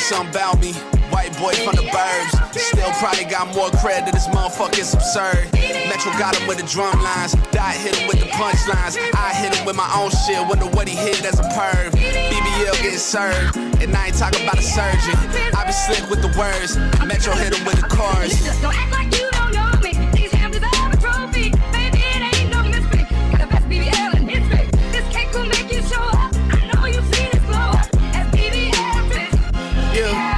something about me. White boy from the burbs. Still probably got more credit, this motherfucker is absurd. Metro got him with the drum lines. Dot hit him with the punchlines. I hit him with my own shit. Wonder what he hit as a perv. BBL getting served. And I ain't talking about a surgeon. I be slick with the words. Metro hit him with the cars. Don't act like you don't know me. These hams deserve a trophy. Baby, it ain't no mystery. Got the best BBL in history. This cake will make you show up. I know you've seen it blow up. As BBL tricks. Yeah.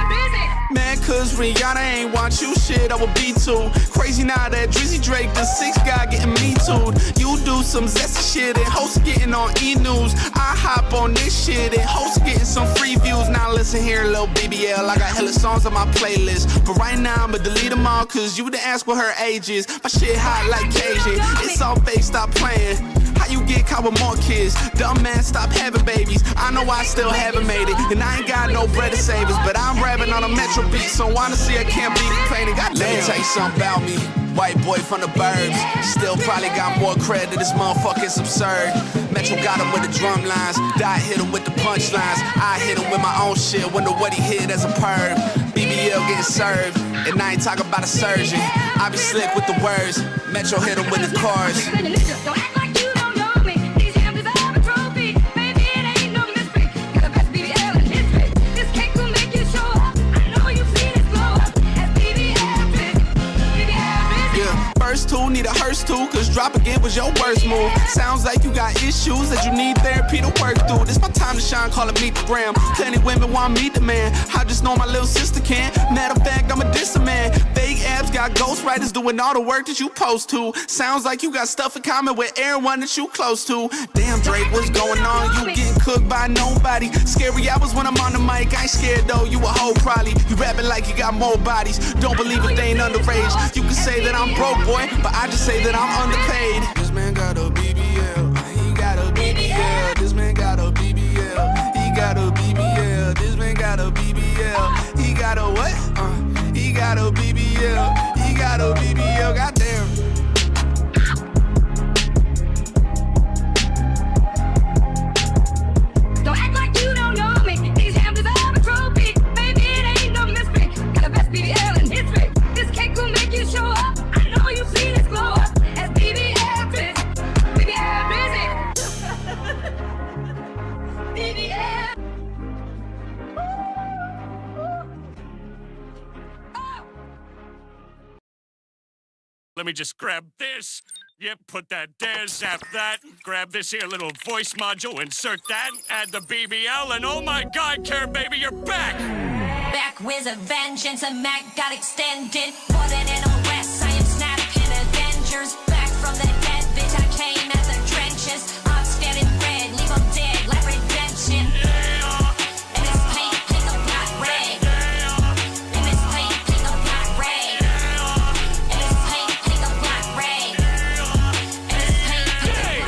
Man, cause Rihanna ain't want you shit, I would be too. Crazy now that Drizzy Drake, the 6 guy getting me too. You do some zesty shit and host getting on E-News. I hop on this shit and host getting some free views. Now listen here, little BBL, I got hella songs on my playlist. But right now I'ma delete them all cause you didn't ask what her age is. My shit hot like Cajun, it's all fake, stop playing. How you get caught with more kids? Dumb man, stop having babies. I know I still haven't made it, and I ain't got no bread to save us. But I'm rapping on a Metro beat, so honestly I can't be complaining. Goddamn. Let me tell you something about me. White boy from the burbs. Still probably got more credit, this motherfucker is absurd. Metro got him with the drum lines. Dot hit him with the punchlines. I hit him with my own shit. Wonder what he hit as a perv. BBL getting served. And I ain't talking about a surgeon. I be slick with the words. Metro hit him with the cars. Don't act like you don't know me. These hams deserve a trophy. Baby, it ain't no mystery. Got the best BBL in history. This cake will make you show up. I know you've seen it blow up. As BBL tricks. Yeah, first two need a hearse too, cause drop again was your worst move. Sounds like you got issues that you need therapy to work through. This my time to shine, call it meet the gram. Plenty women want me the man. I just know my little sister can. Matter of fact, I'm a distant man. Fake abs got ghostwriters doing all the work that you post to. Sounds like you got stuff in common with everyone that you close to. Damn Drake, what's going on? You getting cooked by nobody. Scary hours when I'm on the mic. I ain't scared though, you a hoe probably. You rapping like you got more bodies. Don't believe if they ain't underage. You can say that I'm broke, boy, but I just say that I'm underpaid. This man got a BBL, he got a BBL. This man got a BBL, he got a BBL. This man got a BBL, he got a what? He got a BBL, he got a BBL. Goddamn. Don't act like you don't know me. These hams deserve a trophy. Baby, it ain't no mystery. Got the best BBL in history. This cake will make you show up. I know you've seen it blow up. As BBL tricks. BBL busy. BBL. Let me just grab this. Yep, put that there, zap that. Grab this here little voice module, insert that, add the BBL, and oh my God, Karen, baby, you're back! Back with a vengeance, a Mac got extended. More than an arrest, I am snapping Avengers. Back from the dead, bitch, I came at the trenches. I'm standing red, leave them dead, like redemption. And it's paint, pick a black red. And it's paint, pick a black red. And it's paint, pick a black red. And it's paint, pick a black red.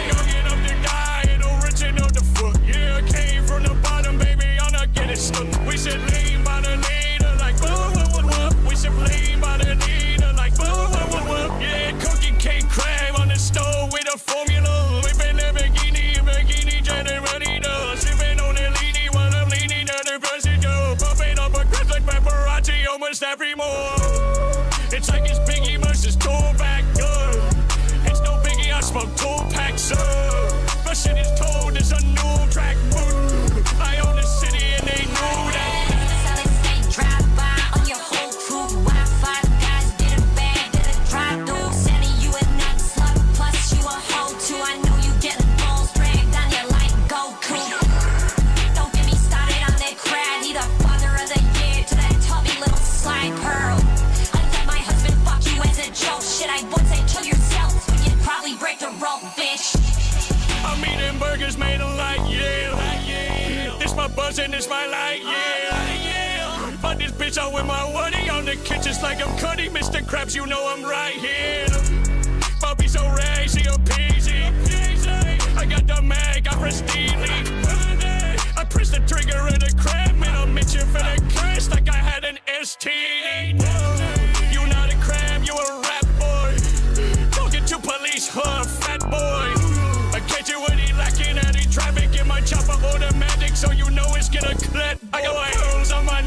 Go get up to die, and original the foot. Yeah, came from the bottom, baby, I'm not getting stuck. We should lean by the leader, like whoop, whoop, whoop. We should lean by the leader, like whoop, whoop, whoop, whoop. Yeah, cookie cake crab on the stove with a formula. We been a bikini, generalito. Sipping on the leany while I'm leaning at the president. Pumping up a crust like paparazzi almost every more. It's like it's Biggie versus Tupac. It's no Biggie, I smoke 2 packs. My shit is told, it's a new track. I own the city and they know that. Solid state drive-by on your whole crew. Wi-Fi guys did a bad, did a drive-through. Sending you a nut slug, plus you a hoe too. I know you getting balls dragged on you like Goku. Don't get me started on that crowd. He the father of the year to that tubby little slide pearl. I let my husband fuck you as a joke. Shit, I would say kill yourself, but you'd probably break the rope, bitch. I'm eating burgers made of light, yeah. This my buzz and this my light, yeah. But this bitch out with my woody on the kitchens like I'm cutting Mr. Krabs, you know I'm right here. Puppy so racy, a peasy. I got the mag, I press delete. I press the trigger of the crab, man, I'm itching for the crash like I had an STD. You not a crab, you a rap boy. Talking to police, fat boy. I catch you when he lacking at traffic in my chopper automatic, so you know it's gonna clip. I got pearls on my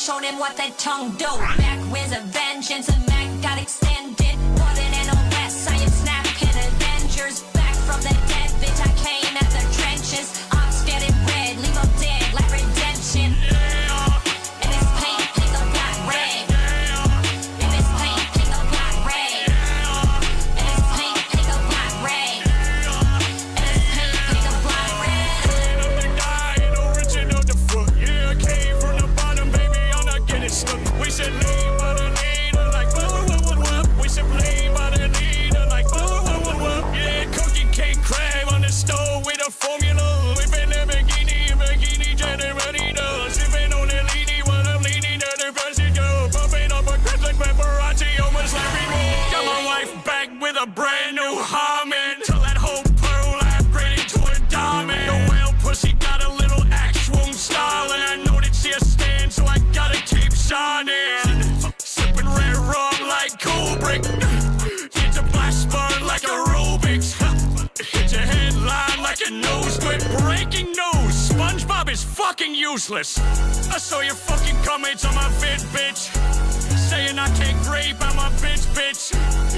show them what that tongue do. Back with a vengeance, a Mac got extended. More than an arrest, I am snapping Avengers. Back from the dead, bitch, I came at the trenches. I'm scared and red, leave them dead like redemption. And it's paint, pick the black red. And it's paint, pick the black red. And it's paint, pick the black red. And it's paint, pick the black red. I'm the guy, ain't original the foot. Yeah, I came from the bottom, baby, I'm not getting stuck. We said lean by the leader, like what. We said lean by the leader, like what. Yeah, cookie cake crab on the stove with a formula. We been in bikini, generalito. Sipping on the leady while I'm leaning to the president. Bumping up a crest like paparazzi, almost like remote. Got my wife back with a brand new Harmon. Till that whole pearl I upgraded to a diamond. The whale pussy got a little axe wound styling. I know that she a stand, so I gotta keep shining. Sipping red rum like cool brick. Hit the blast burn like a Rubik's. Hit your headline like a nose grip. Breaking news, SpongeBob is fucking useless. I saw your fucking comments on my vid, bitch. Saying I can't grape, I'm a bitch.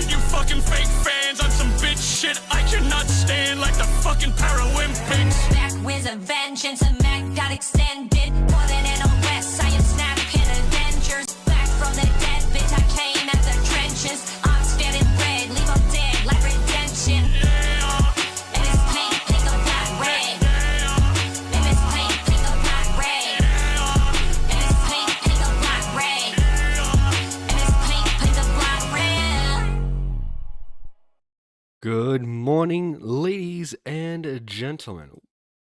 You fucking fake fans on some bitch shit I cannot stand, like the fucking Paralympics. Back with a vengeance, a Mac got extended. More than an arrest, I am snapping Avengers. Back from the dead, bitch, I came at the trenches. I'm scared and red, leave them dead like redemption. And it's paint, pick the black red. And it's paint, pick the black red. And it's paint, pick the black red. And it's paint, pick the black red. Good morning, ladies and gentlemen.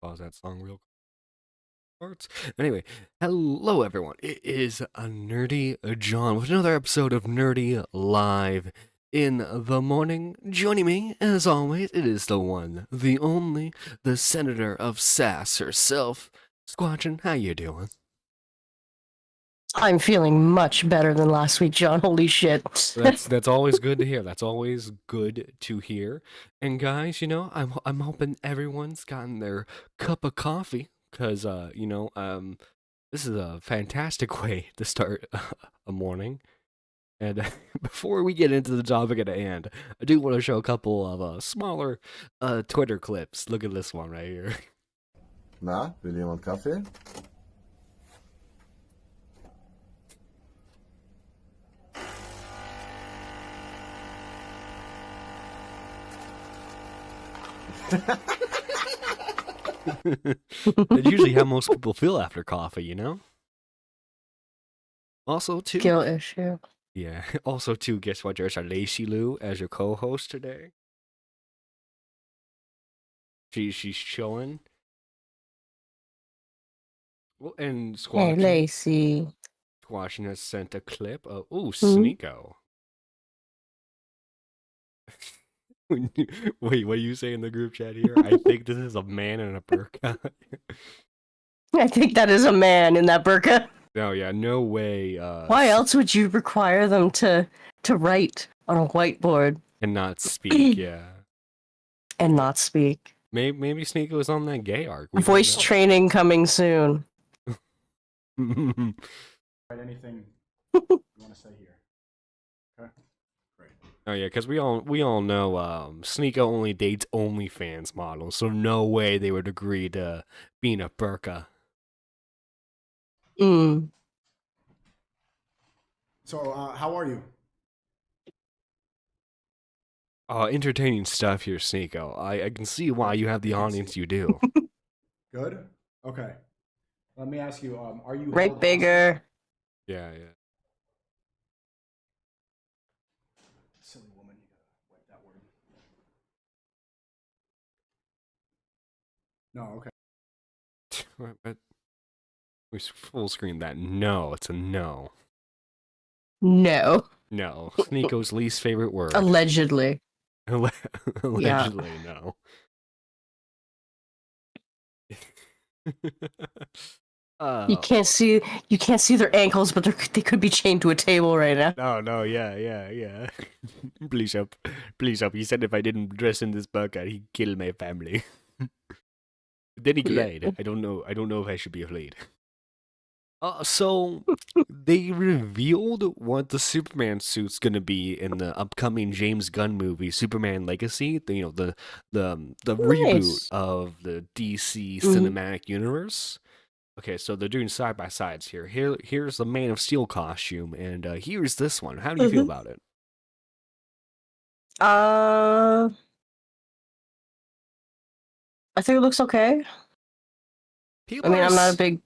Pause that song real quick. Anyway, hello everyone. It is a Nerdy John with another episode of Nerdy Live in the Morning. Joining me, as always, it is the one, the only, the Senator of Sass herself. Squatchin', how you doing? I'm feeling much better than last week, John. Holy shit. That's always good to hear. That's always good to hear. And guys, you know, I'm hoping everyone's gotten their cup of coffee because this is a fantastic way to start a morning. And before we get into the topic at hand, I do want to show a couple of smaller Twitter clips. Look at this one right here. Na, will jemand Kaffee? That's usually how most people feel after coffee, you know? Also, too... Guilt issue. Yeah. Also, too, guess what? There's a Lacey Lou as your co-host today. She's chilling. Well, and Hey, Squatch Lacey. has sent a clip of Hmm? Sneeko. Wait, what do you say in the group chat here? I think this is a man in a burqa. I think that is a man in that burqa. No, yeah, no way. Why else would you require them to write on a whiteboard And not speak, yeah. and not speak? Maybe Sneeko was on that gay arc. We don't Voice know. training coming soon. Right, anything you want to say here? Okay, great. Oh yeah, because we all know Sneeko only dates OnlyFans models, so no way they would agree to being a burqa. Mm. So, how are you? Entertaining stuff here, Sneeko. I can see why you have the audience you do. Good. Okay. Let me ask you. Are you Right held bigger. Yeah. hostage? Silly woman, you gotta wipe that word. No. Okay. But we full screen that. No, it's a no. No. No. Sneeko's least favorite word. Allegedly. Allegedly, no. You can't see their ankles, but they could be chained to a table right now. No, yeah. Please help. He said if I didn't dress in this burqa, he'd kill my family. Then he Yeah. cried. I don't know if I should be afraid. So they revealed what the Superman suit's gonna be in the upcoming James Gunn movie, Superman Legacy. The reboot Nice. of the DC Mhm. cinematic universe. Okay, so they're doing side by sides here. Here's the Man of Steel costume, and here's this one. How do you feel Mhm. about it? Uh, I think it looks okay. I People mean, are. I'm not a big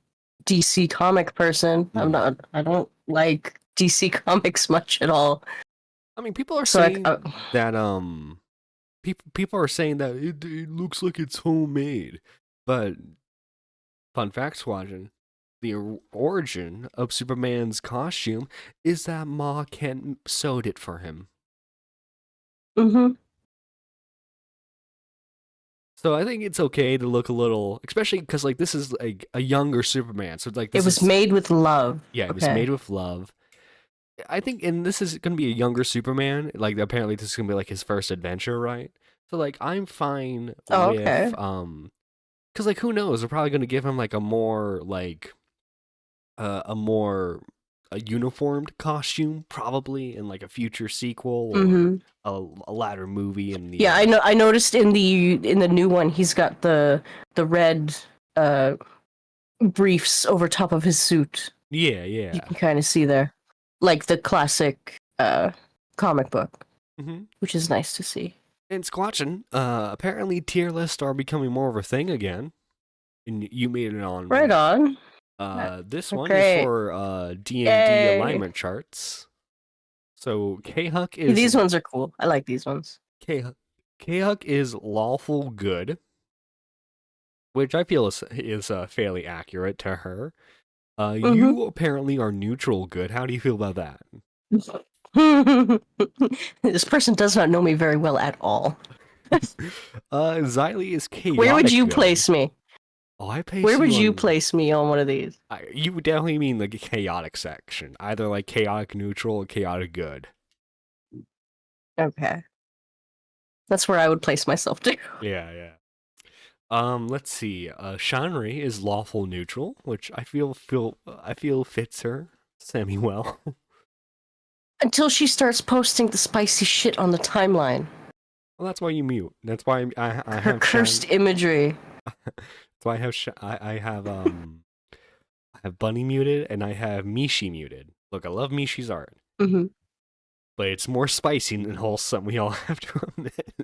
DC comic person. I don't like DC comics much at all. I mean, people are So like, saying that people are saying that it looks like it's homemade, but fun fact, Squadron, the origin of Superman's costume is that Ma Kent sewed it for him. mhm. So I think it's okay to look a little, especially because like this is like a younger Superman. So like It this was is made with love. yeah, it was Okay. made with love. I think, and this is gonna be a younger Superman. Like apparently this is gonna be like his first adventure, right? So like I'm fine Oh, with okay. because like who knows? They're probably gonna give him like a more like a more a uniformed costume, probably in like a future sequel or Mhm. a latter movie in the Yeah, I know. I noticed in the new one, he's got the red uh briefs over top of his suit. yeah, You yeah. can kind of see there, like the classic comic book, Mm-hmm. which is nice to see. And Squatchin, apparently tier lists are becoming more of a thing again. And you made it on Right one. on. This one is Great. for D&D Yay. alignment charts. So K-Huck These ones are cool. I like these ones. K-Huck is lawful good, which I feel is fairly accurate to her. Mhm. You apparently are neutral good. How do you feel about that? This person does not know me very well at all. Xylee is chaotic Where would you good. place me? Oh, I place Where would you on, place me on one of these? you would definitely mean the chaotic section, either like chaotic neutral or chaotic good. Okay. That's where I would place myself too. Yeah, yeah. Let's see. Shanri is lawful neutral, which I feel fits her semi well. Until she starts posting the spicy shit on the timeline. Well, that's why you mute. That's why I Her have cursed imagery. That's why I have I have Bunny muted and I have Mishi muted. Look, I love Mishi's art, Hmm. but it's more spicy than wholesome. We all have to admit.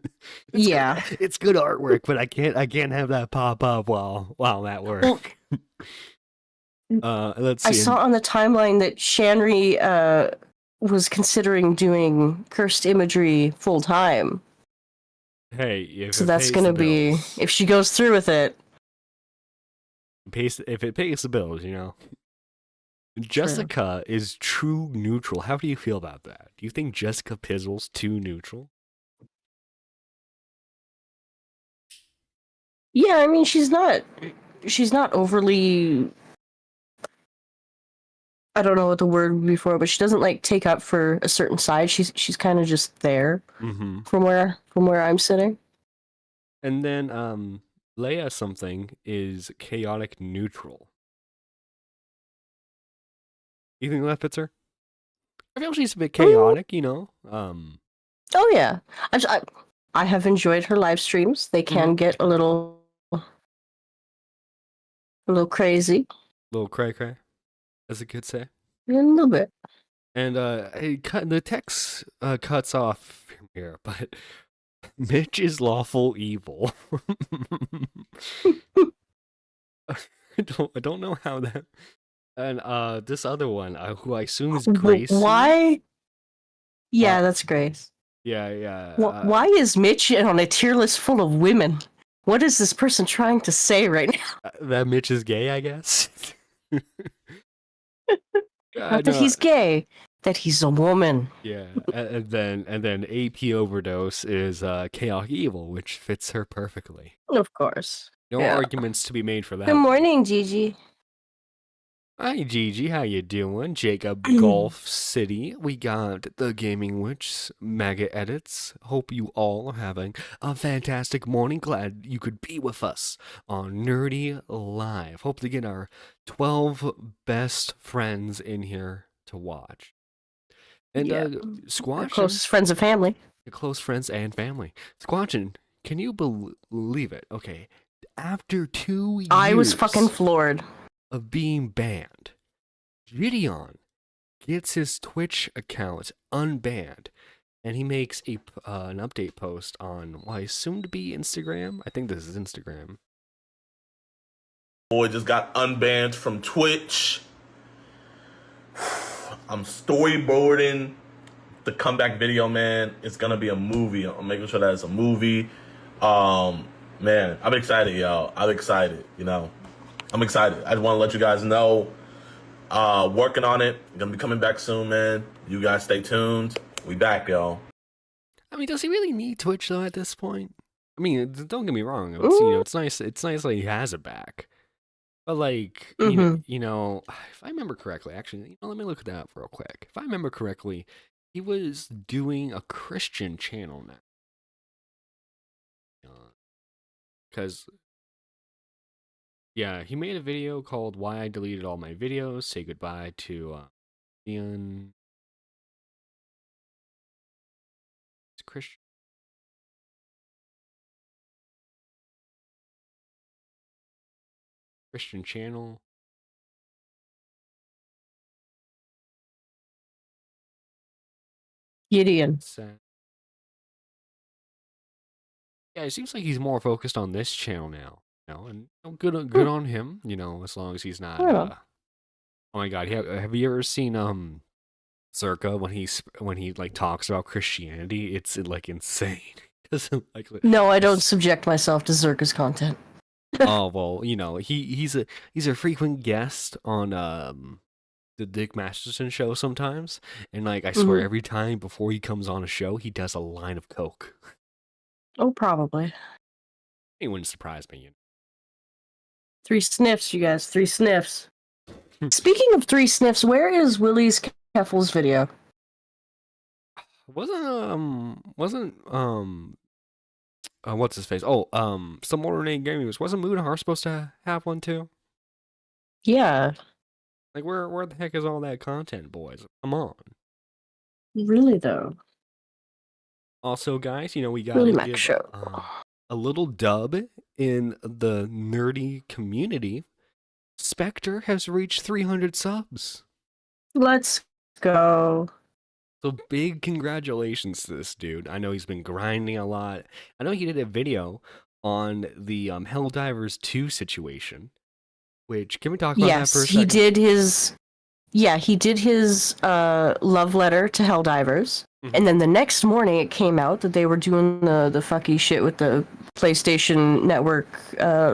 Yeah. It's good artwork, but I can't have that pop up while I'm at work. Let's see. I saw on the timeline that Shanri was considering doing cursed imagery full time. Hey, if So it that's pays gonna the be bills, if she goes through with it. if it pays the bills, you know. Jessica is true neutral. How do you feel about that? Do you think Jessica Pizzle's too neutral? Yeah, I mean she's not overly, I don't know what the word would be for, but she doesn't like take up for a certain side. She's kind of just there Mm-hmm. from where I'm sitting. And then Leia something is chaotic neutral. You think that fits her? I feel she's a bit chaotic, you know. Oh yeah, I have enjoyed her live streams. They can get a little crazy, Little cray cray, as it could say. a little bit. And the text cuts off from here, but Mitch is lawful evil. I don't know how that. And this other one, who I assume is Gracie. Why? Yeah, that's Grace. Yeah, yeah. Why is Mitch on a tier list full of women? What is this person trying to say right now? That Mitch is gay, I guess. Not that he's gay, that he's a woman. Yeah, and then AP overdose is chaotic evil, which fits her perfectly. Of course. No Yeah. arguments to be made for that. Good morning, Gigi. Hi Gigi, how you doing? Jacob Golf City. We got the Gaming Witch mega edits. Hope you all are having a fantastic morning. Glad you could be with us on Nerdy Live. Hope to get our 12 best friends in here to watch. And Yeah. Squatchin, Closest friends and family. your close friends and family. Squatchin, can you believe it? Okay, after 2 years I was fucking floored. of being banned, Gideon gets his Twitch account unbanned, and he makes an update post on what is soon to be Instagram. I think this is Instagram. Boy just got unbanned from Twitch. I'm storyboarding the comeback video, man. It's gonna be a movie. I'm making sure that it's a movie. Man, I'm excited, yo. I'm excited, I'm excited. I just want to let you guys know. Working on it. Gonna be coming back soon, man. You guys stay tuned. We back, y'all. I mean, does he really need Twitch though at this point? I mean, don't get me wrong. It's, it's nice. It's nice that he has it back. But like, you know, if I remember correctly, actually, let me look at that real quick. If I remember correctly, he was doing a Christian channel now. Because, yeah, he made a video called "Why I Deleted All My Videos." Say goodbye to Ian. It's Christian. Christian channel. Gideon. Sad. Yeah, it seems like he's more focused on this channel now. And good on him. As long as he's not. Oh my God, have you ever seen Circa when he like talks about Christianity? It's like insane. No, I don't subject myself to Zerka's content. Oh well, he's a frequent guest on the Dick Masterson show sometimes, and like I swear every time before he comes on a show, he does a line of coke. Oh, probably. It wouldn't surprise me. 3 sniffs, you guys. 3 sniffs. Speaking of 3 sniffs, where is Willie's Keffel's video? Wasn't what's his face? Oh, some more Renee Gamers. Wasn't Moonahar supposed to have one too? Yeah. Like where the heck is all that content, boys? Come on. Really though. Also, guys, we got Really to Mac give show. A little dub in the nerdy community. Spectre has reached 300 subs. Let's go. So big congratulations to this dude. I know he's been grinding a lot. I know he did a video on the Helldivers 2 situation. Which, can we talk about that for a second? He did his love letter to Helldivers. And then the next morning it came out that they were doing the fucky shit with the PlayStation Network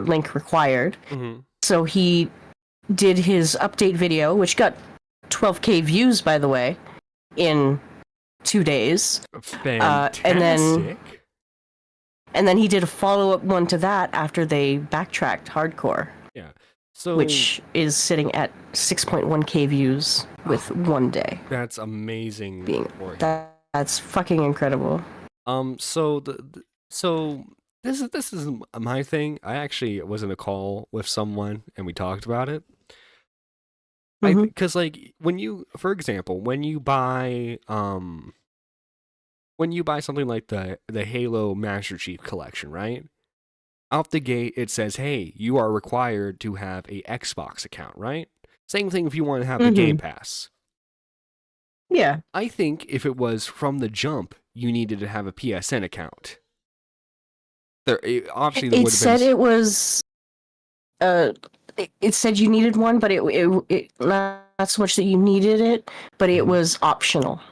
link required. So he did his update video, which got 12K views, by the way, in 2 days. Fantastic. And then he did a follow-up one to that after they backtracked hardcore. Yeah. So, which is sitting at 6.1K views with 1 day. That's amazing. That's fucking incredible. So this is my thing. I actually was in a call with someone and we talked about it. Because like when you buy something like the Halo Master Chief Collection, right? Out the gate, it says, hey, you are required to have a Xbox account, right? Same thing if you want to have the Game Pass. Yeah. I think if it was from the jump, you needed to have a PSN account. It said you needed one, but it not so much that you needed it, but it was optional.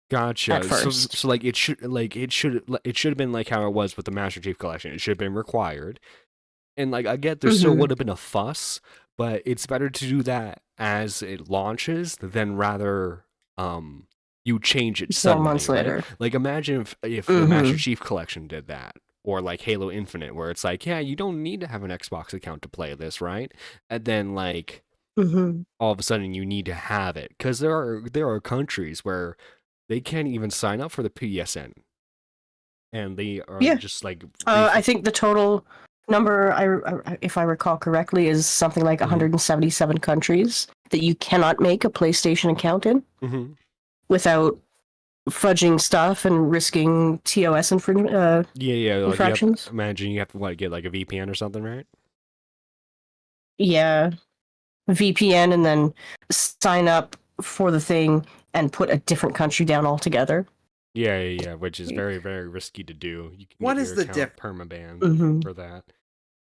Gotcha. At first. So like it should have been like how it was with the Master Chief Collection. It should have been required. And like I get there still would have been a fuss, but it's better to do that as it launches than rather you change it suddenly. 4 months later. Like imagine if the Master Chief Collection did that. Or like Halo Infinite, where it's like, yeah, you don't need to have an Xbox account to play this, right? And then like Mm-hmm. all of a sudden you need to have it, because there are countries where they can't even sign up for the PSN, and they are Yeah. just like I think the total number, if I recall correctly, is something like 177 countries that you cannot make a PlayStation account in Mhm. without fudging stuff and risking TOS Yeah, like you have, infractions. imagine you have to get like a VPN or something, right? Yeah, VPN, and then sign up for the thing and put a different country down altogether. Yeah, which is very, very risky to do. You can What get is your the account diff- permaban Mhm. for that.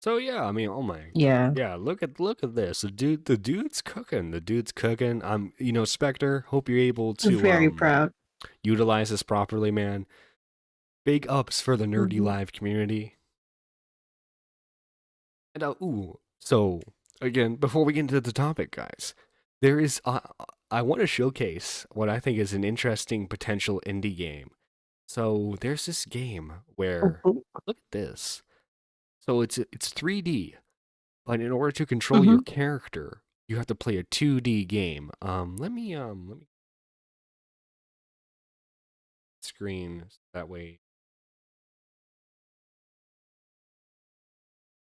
So yeah, I mean, oh my, Yeah. yeah, look at this. The dude's cooking. The dude's cooking. Spectre, hope you're able to Very proud. utilize this properly, man. Big ups for the Nerdy Mhm. Live community. And so again, before we get into the topic, guys, there is I want to showcase what I think is an interesting potential indie game. So there's this game where Mhm. look at this. So it's 3D, but in order to control your character, you have to play a 2D game. Let me screen that way.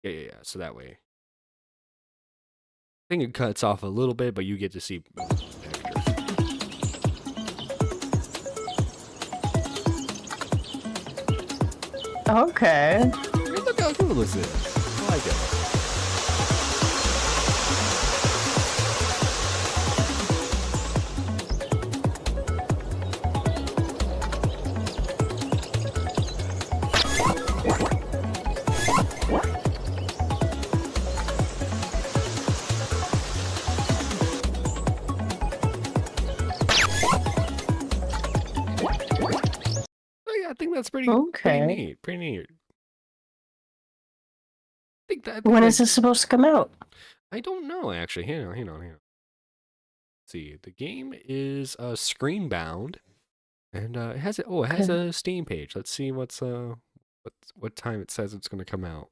Yeah. So that way. I think it cuts off a little bit, but you get to see pictures. Okay. Look how cool this is. I like it. I think that's pretty neat. Pretty neat. When is this supposed to come out? I don't know, actually. Hang on. Let's see. The game is screen bound, and it has a Steam page. Let's see what time it says it's going to come out.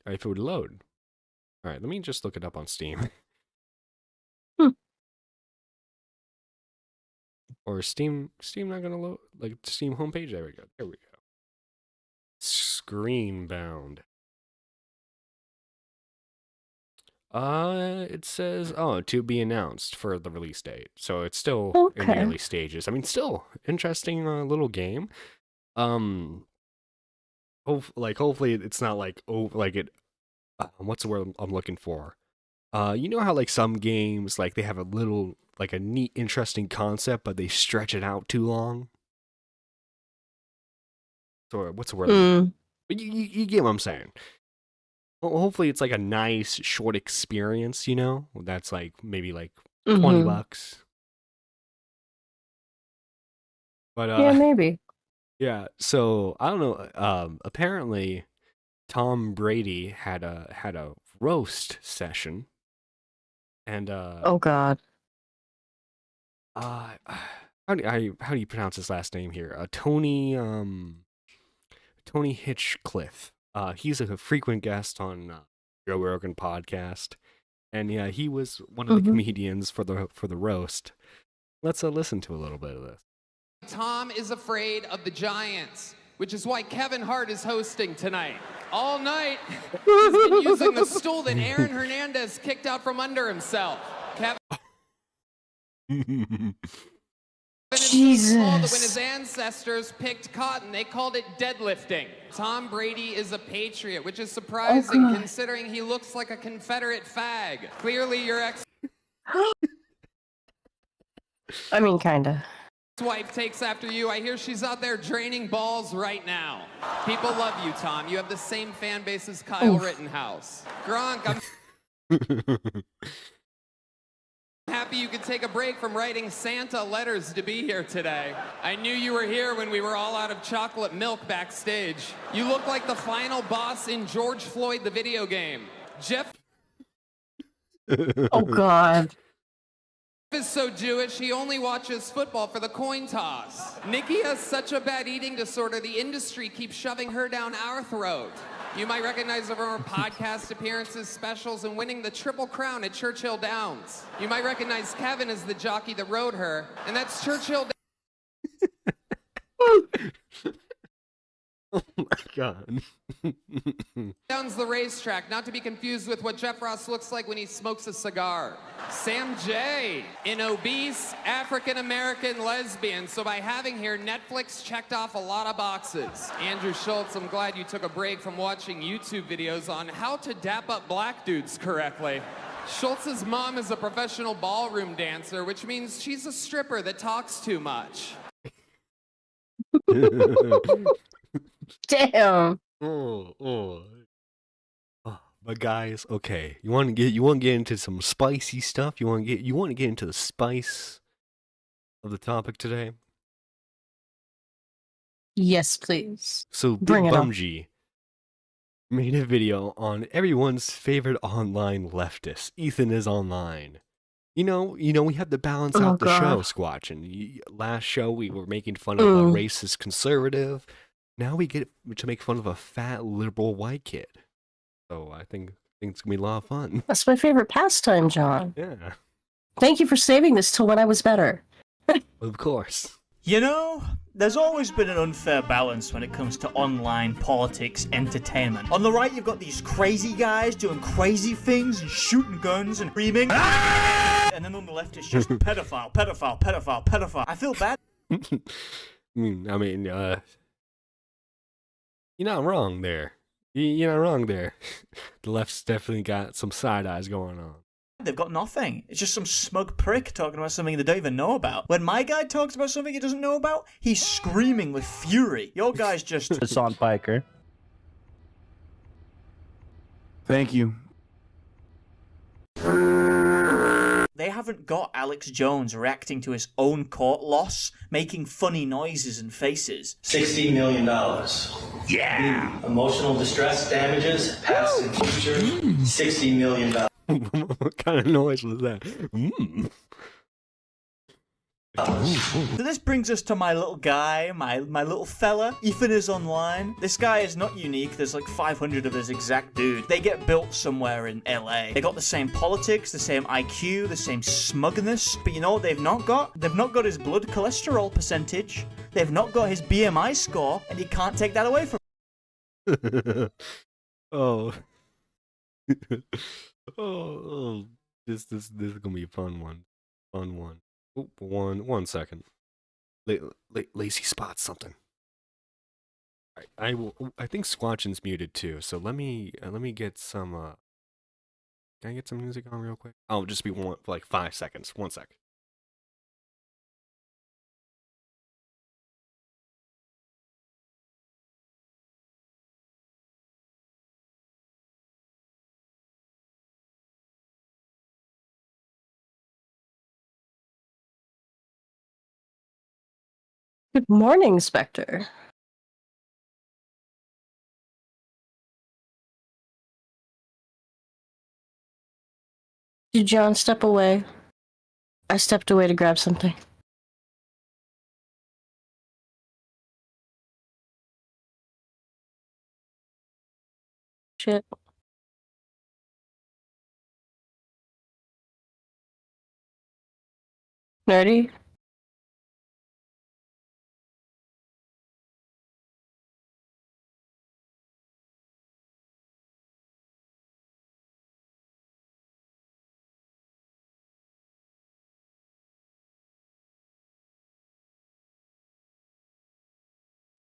If it would load. All right, let me just look it up on Steam. Or Steam not gonna load, like Steam homepage. There we go. Screen bound. It says to be announced for the release date. So it's still in the early stages. I mean, still interesting little game. Hopefully it's not like what's the word I'm looking for? You know how like some games like they have a little like a neat, interesting concept, but they stretch it out too long. So what's the word? But you get what I'm saying. Well, hopefully it's like a nice short experience, that's like maybe like $20. But yeah, maybe. Yeah, so I don't know. Apparently Tom Brady had a roast session, and oh God. how do you pronounce his last name here? Tony Hitchcliffe. He's a frequent guest on Joe Rogan podcast, and yeah, he was one of the comedians for the roast. Let's listen to a little bit of this. Tom is afraid of the Giants, which is why Kevin Hart is hosting tonight. All night, he's been using the stool that Aaron Hernandez kicked out from under himself. Kevin Jesus. is so small that when his ancestors picked cotton, they called it deadlifting. Tom Brady is a patriot, which is surprising considering he looks like a Confederate fag. Clearly, your I mean, kinda. wife takes after you. I hear she's out there draining balls right now. People love you, Tom. You have the same fan base as Kyle Rittenhouse. Gronk, I'm happy you could take a break from writing Santa letters to be here today. I knew you were here when we were all out of chocolate milk backstage. You look like the final boss in George Floyd, the video game. Jeff Oh God. is so Jewish, he only watches football for the coin toss. Nikki has such a bad eating disorder, the industry keeps shoving her down our throat. You might recognize her from her podcast appearances, specials, and winning the Triple Crown at Churchill Downs. You might recognize Kevin as the jockey that rode her, and that's Churchill Oh my god. Downs the racetrack, not to be confused with what Jeff Ross looks like when he smokes a cigar. Sam J, an obese African-American lesbian. So by having here, Netflix checked off a lot of boxes. Andrew Schultz, I'm glad you took a break from watching YouTube videos on how to dap up black dudes correctly. Schultz's mom is a professional ballroom dancer, which means she's a stripper that talks too much. Damn. Oh, but guys, okay. You want to get into some spicy stuff? You want to get into the spice of the topic today? Yes, please. So Big Bring it on. Bumgee made a video on everyone's favorite online leftist. Ethan is online. You know, we have to balance Oh, out the show, God. Squatch. And last show we were making fun of a racist conservative. Now we get to make fun of a fat liberal white kid. So I think it's gonna be a lot of fun. That's my favorite pastime, John. Yeah, Thank you for saving this till when I was better. of course. You know, there's always been an unfair balance when it comes to online politics entertainment. On the right, you've got these crazy guys doing crazy things and shooting guns and screaming. And then on the left, it's just pedophile, pedophile, pedophile, pedophile. I feel bad. I mean, you're not wrong there. You're not wrong there. The left's definitely got some side eyes going on. They've got nothing. It's just some smug prick talking about something they don't even know about. When my guy talks about something he doesn't know about, he's screaming with fury. Your guy's just... Hassan Piker. Thank you. They haven't got Alex Jones reacting to his own court loss, making funny noises and faces. $60 million. Yeah! Emotional distress damages, past and future, $60 million. What kind of noise was that? So this brings us to my little guy, my little fella. Ethan is online. This guy is not unique. There's like 500 of this exact dude. They get built somewhere in LA. They got the same politics, the same IQ, the same smugness. But you know what they've not got? They've not got his blood cholesterol percentage. They've not got his BMI score, and you can't take that away from Oh. oh. This is gonna be a fun one. Fun one. Oh, one second. Lazy spots something. I think Squatchin's muted too. So let me get some. Can I get some music on real quick? I'll just be for like 5 seconds. 1 sec. Good morning, Spectre. Did John step away? I stepped away to grab something. Shit. Nerdy?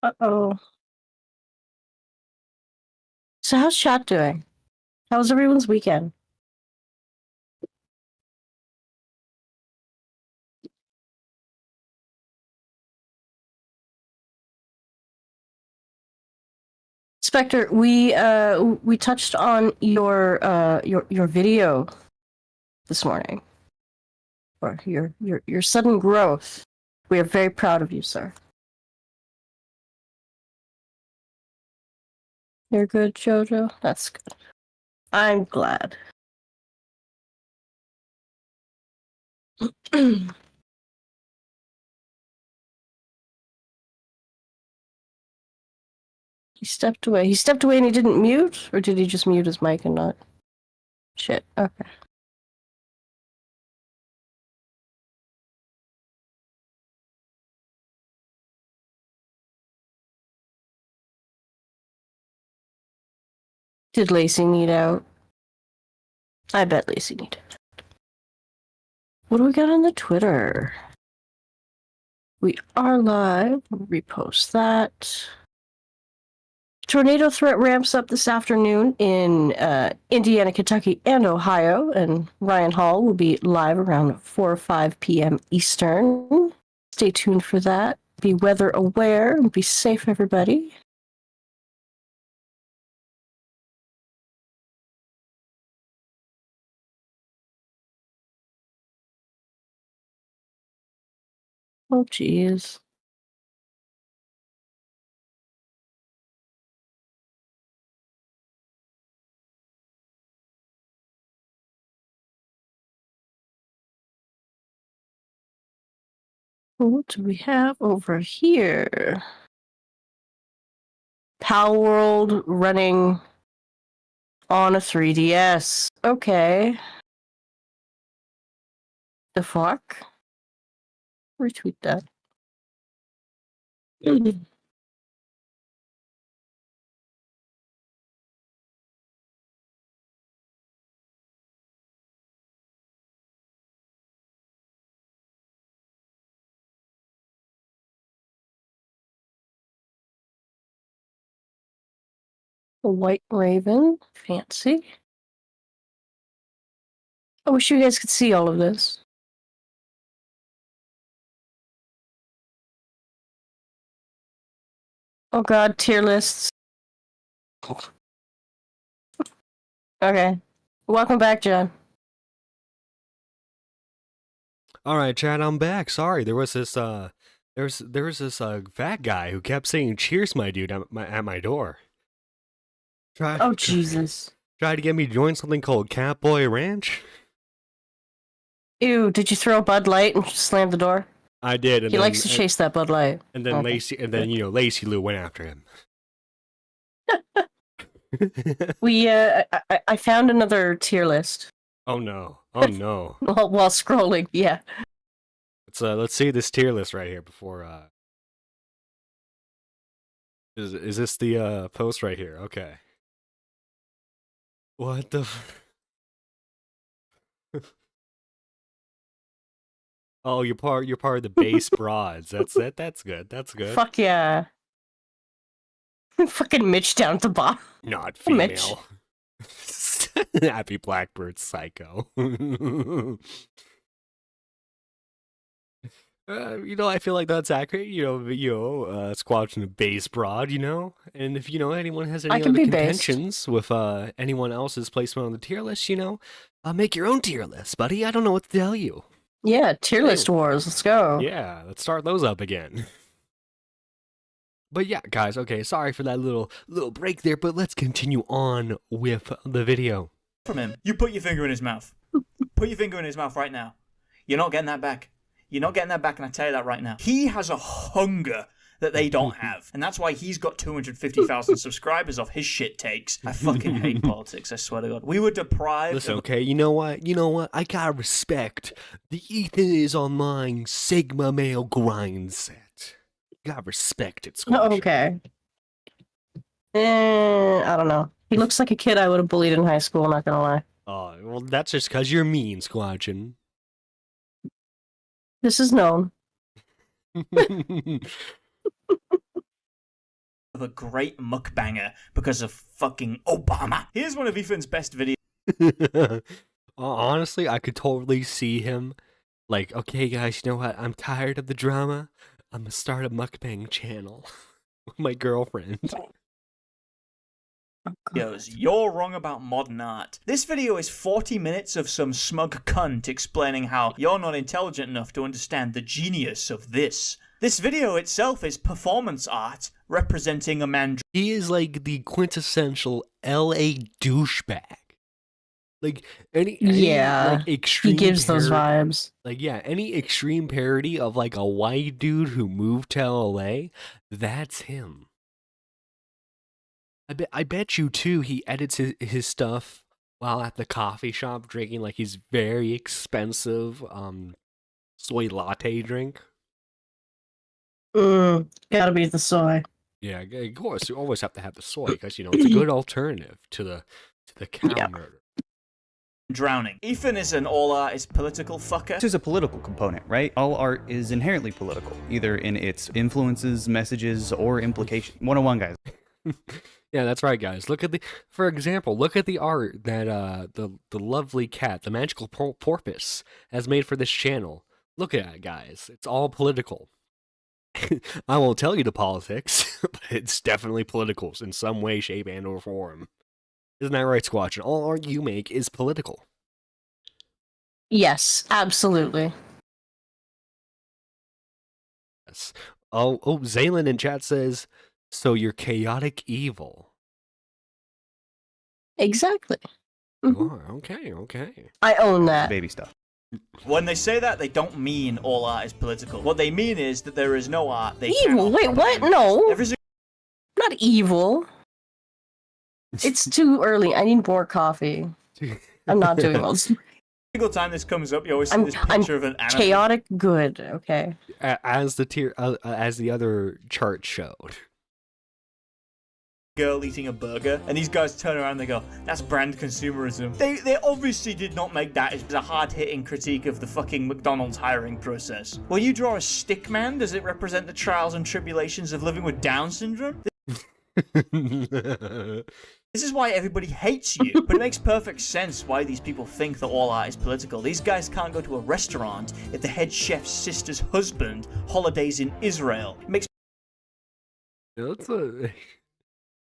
Uh-oh. So how's chat doing? How was everyone's weekend? Spectre, we touched on your video this morning. Or your sudden growth. We are very proud of you, sir. You're good, Jojo? That's good. I'm glad. He stepped away. He stepped away and he didn't mute? Or did he just mute his mic and not? Shit, okay. Did Lacey need out? I bet Lacey needed out. What do we got on the Twitter? We are live. We'll repost that. Tornado threat ramps up this afternoon in Indiana, Kentucky, and Ohio, and Ryan Hall will be live around 4 or 5 p.m. Eastern. Stay tuned for that. Be weather aware and be safe, everybody. Oh, jeez. What do we have over here? Pal World running on a 3DS. Okay. The fuck? Retweet that. A White Raven. Fancy. I wish you guys could see all of this. Oh god, tier lists. Okay. Welcome back, John. Alright, Chad, I'm back. Sorry, there was this there was this fat guy who kept saying cheers, my dude, at my door. Oh Jesus. Tried to get me to join something called Catboy Ranch. Ew, did you throw a Bud Light and slam the door? I did. And he likes to chase that Bud Light. And then Okay. Lacey Lou went after him. We I found another tier list. Oh no. Oh no. While scrolling, yeah. Let's see this tier list right here before is this the post right here? Okay. What the Oh, you're part of the base broads. That's it. That's good. That's good. Fuck yeah. Fucking Mitch down at the bottom. Not Mitch. female. Happy Blackbird psycho. I feel like that's accurate. Squatching a base broad, and if anyone has any I can other be based. contentions with anyone else's placement on the tier list, make your own tier list, buddy. I don't know what to tell you. Yeah, tier list wars. Let's go. Yeah, let's start those up again. But yeah, guys, okay, sorry for that little break there, but let's continue on with the video. From him, you put your finger in his mouth. Put your finger in his mouth right now. You're not getting that back. You're not getting that back, and I tell you that right now. He has a hunger that they don't have, and that's why he's got 250,000 subscribers off his shit takes. I fucking hate politics, I swear to God. We were deprived Listen, of... okay, you know what? I gotta respect the Ethan is online Sigma male grind set. Gotta respect it, Squatch. Okay. I don't know. He looks like a kid I would have bullied in high school, not gonna lie. Oh, well, that's just because you're mean, Squatchin. This is known. of a great mukbanger because of fucking Obama. Here's one of Ethan's best videos. Honestly, I could totally see him like, okay, guys, you know what? I'm tired of the drama. I'm gonna start a mukbang channel with my girlfriend. You're wrong about modern art. This video is 40 minutes of some smug cunt explaining how you're not intelligent enough to understand the genius of this. This video itself is performance art representing a man. He is like the quintessential LA douchebag. Like any like extreme he gives those vibes. Like any extreme parody of like a white dude who moved to LA, that's him. I bet you too. He edits his stuff while at the coffee shop drinking like his very expensive soy latte drink. Gotta be the soy. Yeah, of course. You always have to have the soy because it's a good alternative to the cow murder. Drowning. Ethan is an all art is political fucker. There's a political component, right? All art is inherently political, either in its influences, messages, or implication. 101, guys. Yeah, that's right, guys. For example, look at the art that the lovely cat, the magical porpoise, has made for this channel. Look at it, guys. It's all political. I won't tell you the politics, but it's definitely political in some way, shape, and or form. Isn't that right, Squatch? All art you make is political. Yes, absolutely. Yes. Oh, Zaylin in chat says, so you're chaotic evil. Exactly. Oh, okay. I own that. Baby stuff. When they say that, they don't mean all art is political. What they mean is that there is no art. Evil? Wait, what? No. Not evil. It's too early. I need more coffee. I'm not doing all this. Single time this comes up, you always see this picture of an anime. Chaotic good. Okay. As the other chart showed. Girl eating a burger, and these guys turn around and they go, that's brand consumerism. They obviously did not make that as a hard-hitting critique of the fucking McDonald's hiring process. Will you draw a stick man? Does it represent the trials and tribulations of living with Down syndrome? This is why everybody hates you, but it makes perfect sense why these people think that all art is political. These guys can't go to a restaurant if the head chef's sister's husband holidays in Israel. It makes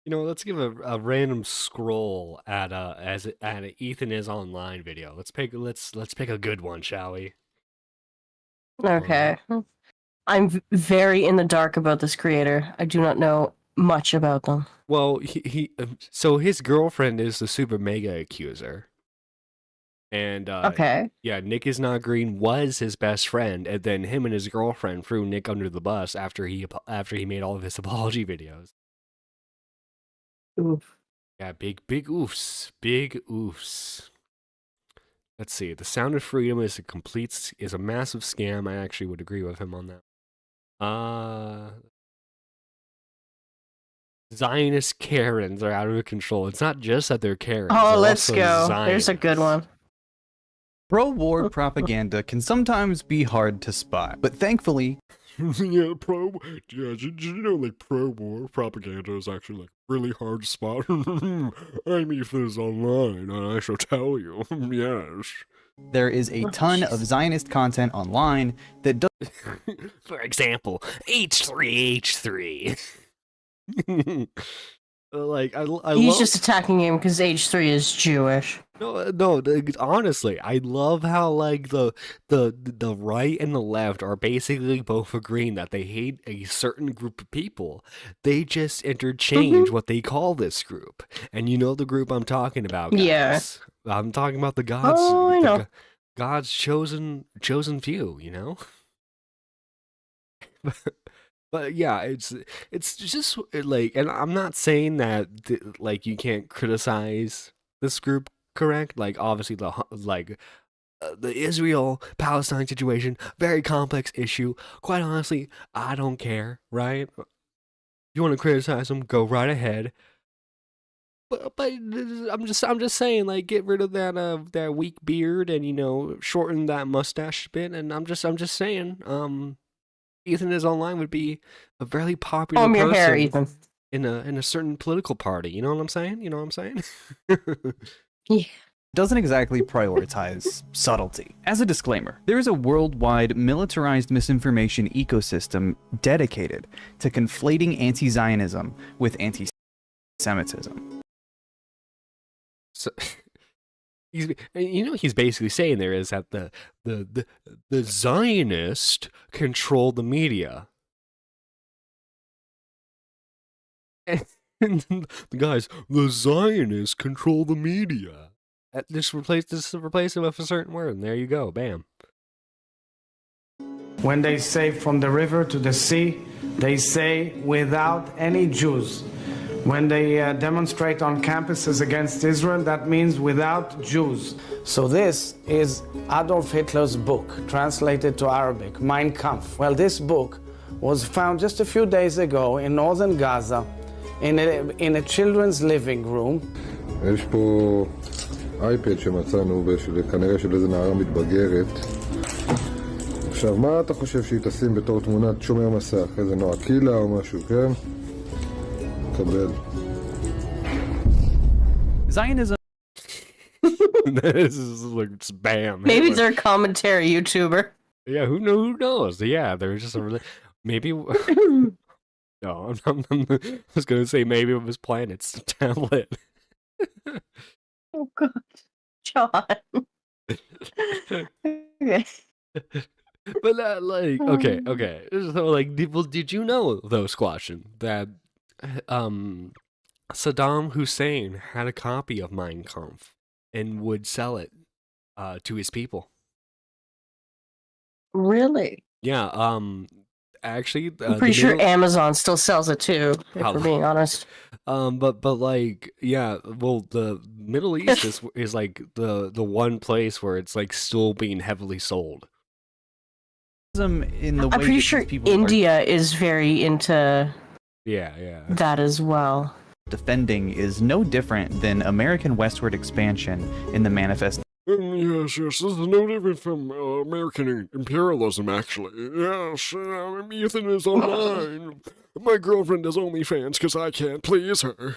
let's give a random scroll at an Ethan is online video. Let's pick a good one, shall we? Okay. I'm very in the dark about this creator. I do not know much about them. Well, so his girlfriend is the super mega accuser. And okay. Yeah, Nick is not green was his best friend, and then him and his girlfriend threw Nick under the bus after he made all of his apology videos. Oof. Yeah, big oofs. Big oofs. Let's see. The Sound of Freedom is a massive scam. I actually would agree with him on that. Zionist Karens are out of control. It's not just that they're Karens. Oh, let's go. There's a good one. Pro-war propaganda can sometimes be hard to spot, but thankfully... pro-war propaganda is actually, like, really hard to spot. I'm Ethan's online, and I shall tell you, yes. There is a ton of Zionist content online that does... For example, H3H3. Like He's just attacking him because H3 is Jewish. No, honestly, I love how like the right and the left are basically both agreeing that they hate a certain group of people. They just interchange what they call this group. And you know the group I'm talking about, guys. Yeah. I'm talking about the gods. Oh, I know. God's chosen few, you know? But yeah, it's just like, and I'm not saying that like you can't criticize this group, correct? Like obviously the Israel Palestine situation, very complex issue. Quite honestly, I don't care, right? If you want to criticize them, go right ahead. But I'm just saying, like, get rid of that weak beard and shorten that mustache a bit. And I'm just saying, Ethan is online would be a very popular person your hair, Ethan. in a certain political party. You know what I'm saying? Yeah. Doesn't exactly prioritize subtlety. As a disclaimer, there is a worldwide militarized misinformation ecosystem dedicated to conflating anti-Zionism with anti-Semitism. So, he's basically saying there is that the Zionists control the media. And the guys, the Zionists control the media. Just replace it with a certain word, and there you go, bam. When they say from the river to the sea, they say without any Jews. When they demonstrate on campuses against Israel, that means without Jews. So this is Adolf Hitler's book, translated to Arabic, Mein Kampf. Well, this book was found just a few days ago in northern Gaza, in a children's living room. יש פה אייפד שמצאנו, כנראה של איזה נערה מתבגרת. עכשיו, מה אתה חושב שהיא תשים בתור תמונת שומר מסך? איזה נועה קילה או משהו, כן? קבל. Zionism. This is like spam. Maybe they're a commentary YouTuber. Yeah, who knows? Yeah, they're just a really maybe. No, I was gonna say maybe it was Planet's tablet. Oh God, John. Okay. But like, okay. So like, did you know though, Squashin, that Saddam Hussein had a copy of Mein Kampf and would sell it to his people? Really? Yeah. Actually, I'm pretty sure Amazon still sells it too, if we're being honest. But like, yeah, well, the Middle East is like the one place where it's like still being heavily sold. In the I'm way pretty that sure these people are India is very into yeah that as well. defending is no different than American westward expansion in the manifest. Yes, this is no different from American imperialism, actually. Yes, Ethan is online. My girlfriend has OnlyFans because I can't please her.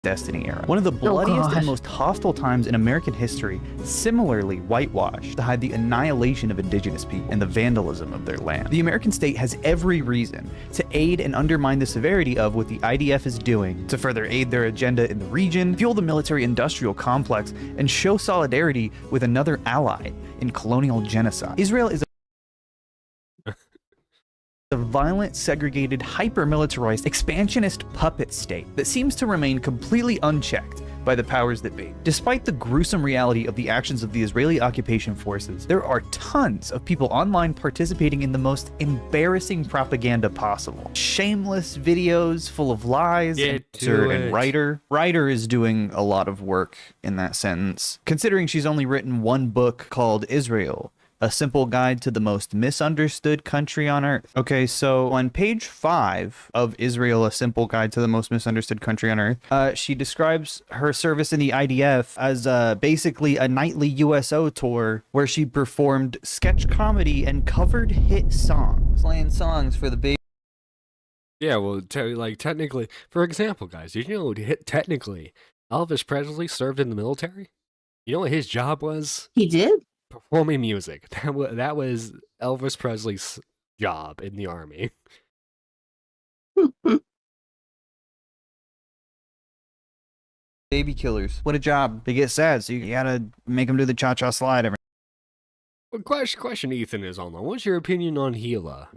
Destiny era. One of the bloodiest and most hostile times in American history, similarly whitewashed to hide the annihilation of indigenous people and the vandalism of their land. The American state has every reason to aid and undermine the severity of what the IDF is doing to further aid their agenda in the region, fuel the military-industrial complex, and show solidarity with another ally in colonial genocide. Israel is a violent, segregated, hyper-militarized, expansionist puppet state that seems to remain completely unchecked by the powers that be. Despite the gruesome reality of the actions of the Israeli occupation forces, there are tons of people online participating in the most embarrassing propaganda possible. Shameless videos full of lies, and Ryder is doing a lot of work in that sentence, considering she's only written one book called Israel, A Simple Guide to the Most Misunderstood Country on Earth. Okay, so on page 5 of Israel, A Simple Guide to the Most Misunderstood Country on Earth, she describes her service in the IDF as basically a nightly USO tour where she performed sketch comedy and covered hit songs. Playing songs for the baby. Yeah, well, like technically, for example, guys, did you know technically Elvis Presley served in the military? You know what his job was? He did? Performing music. That was Elvis Presley's job in the army. Baby killers. What a job. They get sad, so you gotta make them do the cha-cha slide every. Well, question Ethan is on though. What's your opinion on Gila?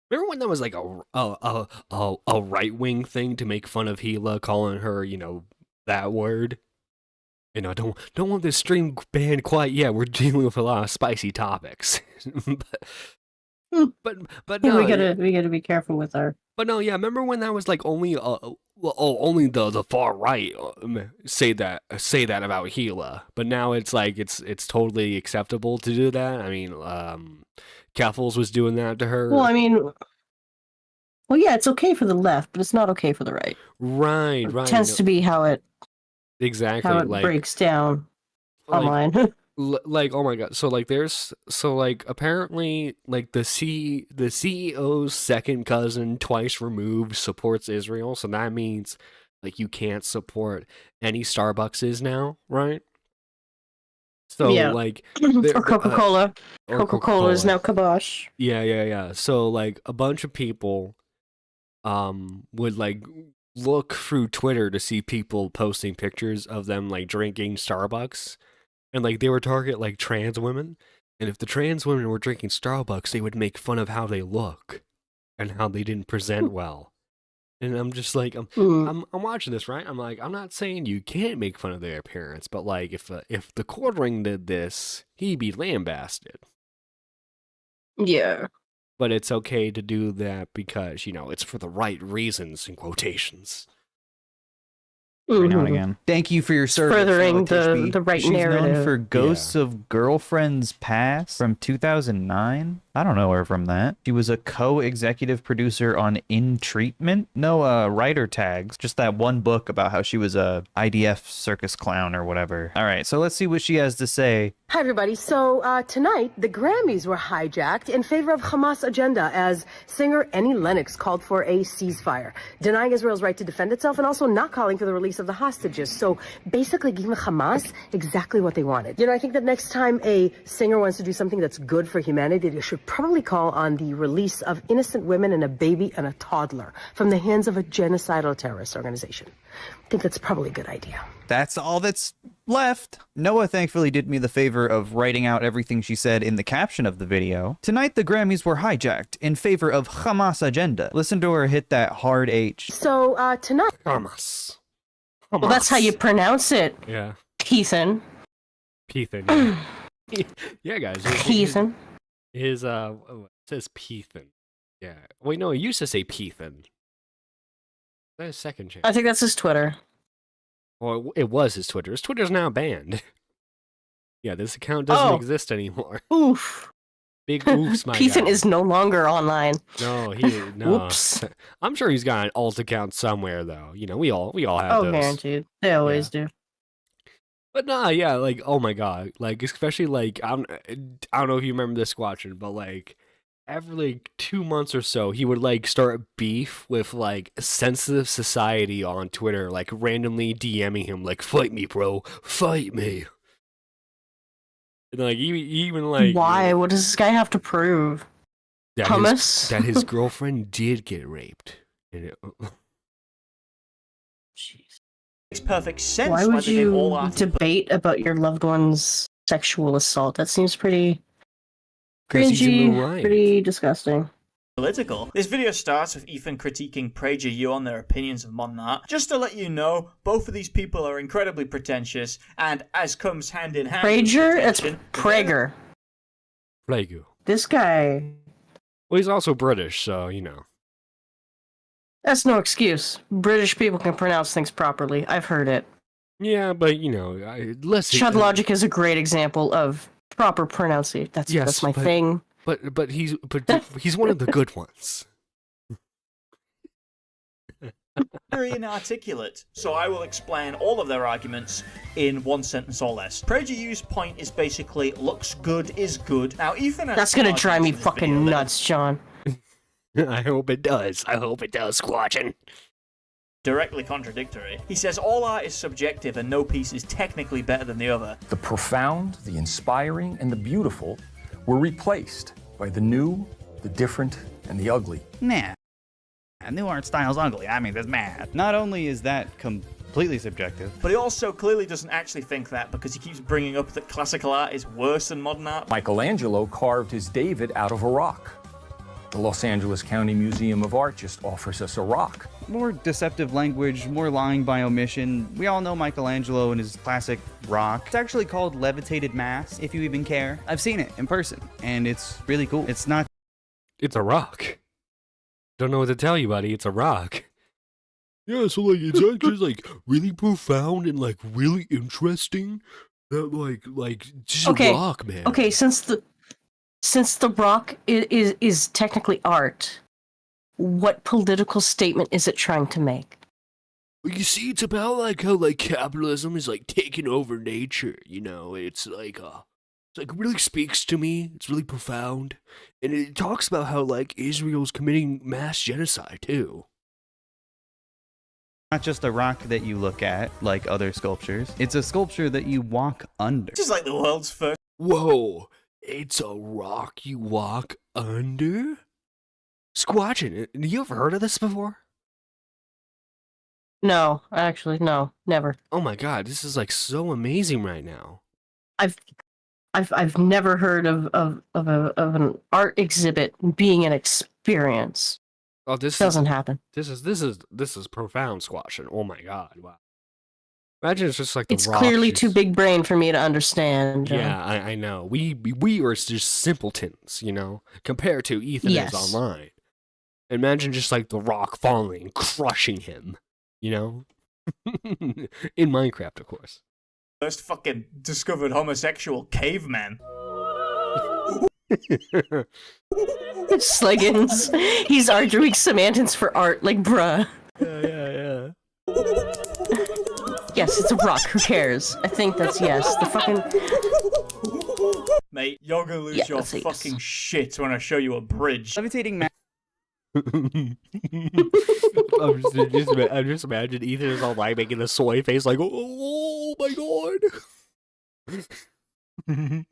Remember when that was like a right-wing thing to make fun of Gila, calling her, you know, that word? You know, don't want this stream banned quite yet. We're dealing with a lot of spicy topics. but no, we gotta be careful with our. But no, yeah. Remember when that was like only only the far right say that about Gila, but now it's like it's totally acceptable to do that. I mean, Keffels was doing that to her. Well, I mean, yeah, it's okay for the left, but it's not okay for the right. Right. It tends to be how it. Exactly, how it breaks down online. Like, oh my god, so apparently like the CEO's second cousin, twice removed, supports Israel, so that means like you can't support any Starbuckses now, right? So yeah. like or Coca-Cola. Coca-Cola is now kibosh. Yeah. So like a bunch of people would like look through Twitter to see people posting pictures of them like drinking Starbucks, and like they were target like trans women, and if the trans women were drinking Starbucks, they would make fun of how they look and how they didn't present well. And I'm just like, I'm watching this, right? I'm like, I'm not saying you can't make fun of their appearance, but like if the Quartering did this, he'd be lambasted. Yeah. But it's okay to do that because, you know, it's for the right reasons, in quotations. every now and Mhm. again. Thank you for your service. Furthering Noah Tishby. the right She's known narrative. for Ghosts of Girlfriends Past from 2009. I don't know her from that. She was a co-executive producer on In Treatment. No writer tags. Just that one book about how she was a IDF circus clown or whatever. All right, so let's see what she has to say. Hi, everybody. So tonight, the Grammys were hijacked in favor of Hamas agenda as singer Annie Lennox called for a ceasefire, denying Israel's right to defend itself and also not calling for the release of the hostages. So basically giving Hamas exactly what they wanted. You know, I think that next time a singer wants to do something that's good for humanity, they should probably call on the release of innocent women and a baby and a toddler from the hands of a genocidal terrorist organization. I think that's probably a good idea. That's all that's left. Noah thankfully did me the favor of writing out everything she said in the caption of the video. Tonight, the Grammys were hijacked in favor of Hamas agenda. Listen to her hit that hard H. So tonight... Hamas. Well, that's how you pronounce it, Yeah. Ethan. Pethan. Yeah, yeah guys. Ethan. It says Pethan. Yeah. Wait, no, it used to say Pethan. That's his second chance. I think that's his Twitter. Well, it was his Twitter. His Twitter's now banned. Yeah, this account doesn't exist anymore. Oof. Big oofs, my Ethan guy. is no longer online. No, no. Whoops. I'm sure he's got an alt account somewhere, though. You know, we all have Oh, those. guaranteed. They always do. But nah, yeah, like, oh my god, like, especially like, I don't know if you remember this squatching, but like, every like 2 months or so, he would like start beef with like sensitive society on Twitter, like randomly DMing him, like, fight me, bro, fight me. And like, even like, Why? What does this guy have to prove? that Hummus? that his girlfriend did get raped. And it, Makes perfect sense. Why would they did all you that. debate about your loved one's sexual assault? That seems pretty 'Cause he's in the cringy, right. pretty disgusting. Political. This video starts with Ethan critiquing PragerU on their opinions of modern art. Just to let you know, both of these people are incredibly pretentious, and as comes hand in hand. with Prager? It's pretension, Prager. Plague. This guy. Well, he's also British, so you know. That's no excuse. British people can pronounce things properly. I've heard it. Yeah, but you know, listen. Chud Logic is a great example of proper pronunciation. That's my thing. But he's one of the good ones. Very inarticulate, so I will explain all of their arguments in one sentence or less. PragerU's point is basically, looks good is good. Now, Ethan has That's gonna some drive me arguments in this fucking video that- nuts, John. I hope it does. I hope it does, Squatchin'. Directly contradictory. He says all art is subjective and no piece is technically better than the other. The profound, the inspiring, and the beautiful were replaced by the new, the different, and the ugly. Nah. New art style's ugly. I mean, that's mad. Not only is that completely subjective, But he also clearly doesn't actually think that because he keeps bringing up that classical art is worse than modern art. Michelangelo carved his David out of a rock. The Los Angeles County Museum of Art just offers us a rock. more deceptive language, more lying by omission. We all know Michelangelo and his classic rock. It's actually called levitated mass, if you even care. I've seen it in person, and it's really cool. It's not... It's a rock. Don't know what to tell you, buddy. It's a rock. Yeah, so like it's actually like really profound and like really interesting. That like just Okay. a rock, man. Okay, since the rock is technically art, what political statement is it trying to make? Well, you see, it's about like how like capitalism is like taking over nature. You know, it's like really speaks to me. It's really profound, and it talks about how like Israel's committing mass genocide too. Not just a rock that you look at, like other sculptures. It's a sculpture that you walk under. Just like the world's first. Whoa, it's a rock you walk under? Squatching. You ever heard of this before? No, actually, no, never. Oh my god, this is like so amazing right now. I've never heard of an art exhibit being an experience. Oh, this doesn't happen. This is profound, Squatching. Oh my god, wow. Imagine it's just like the It's rock clearly just- too big brain for me to understand. Yeah, I know. We are just simpletons, you know, compared to Ethan Yes. is online. Imagine just like the rock falling, crushing him, you know? In Minecraft, of course. First fucking discovered homosexual caveman. Sliggins. He's arguing semantics for art, like, bruh. Yeah. Yes, it's a rock. Who cares? I think that's yes. The fucking... Mate, you're gonna lose your fucking shit when I show you a bridge. Levitating man. I'm just imagine Ethan is all like making a soy face, like, oh my god.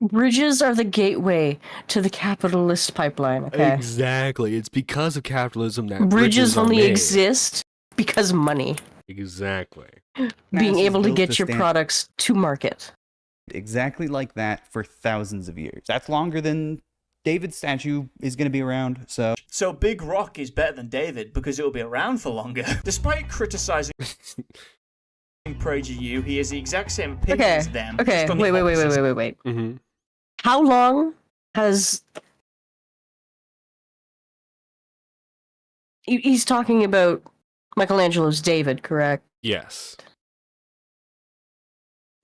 Bridges are the gateway to the capitalist pipeline, okay? Exactly. It's because of capitalism that Bridges are only made. exist because of money. Exactly. Being NASA's able to built get the your stand- products to market. Exactly like that for thousands of years. That's longer than David's statue is going to be around, so... So Big Rock is better than David because it will be around for longer. Despite criticizing PragerU, he has the exact same opinion Okay, as them. okay, just on the wait. opposite Mm-hmm. How long has... He's talking about Michelangelo's David, correct? Yes.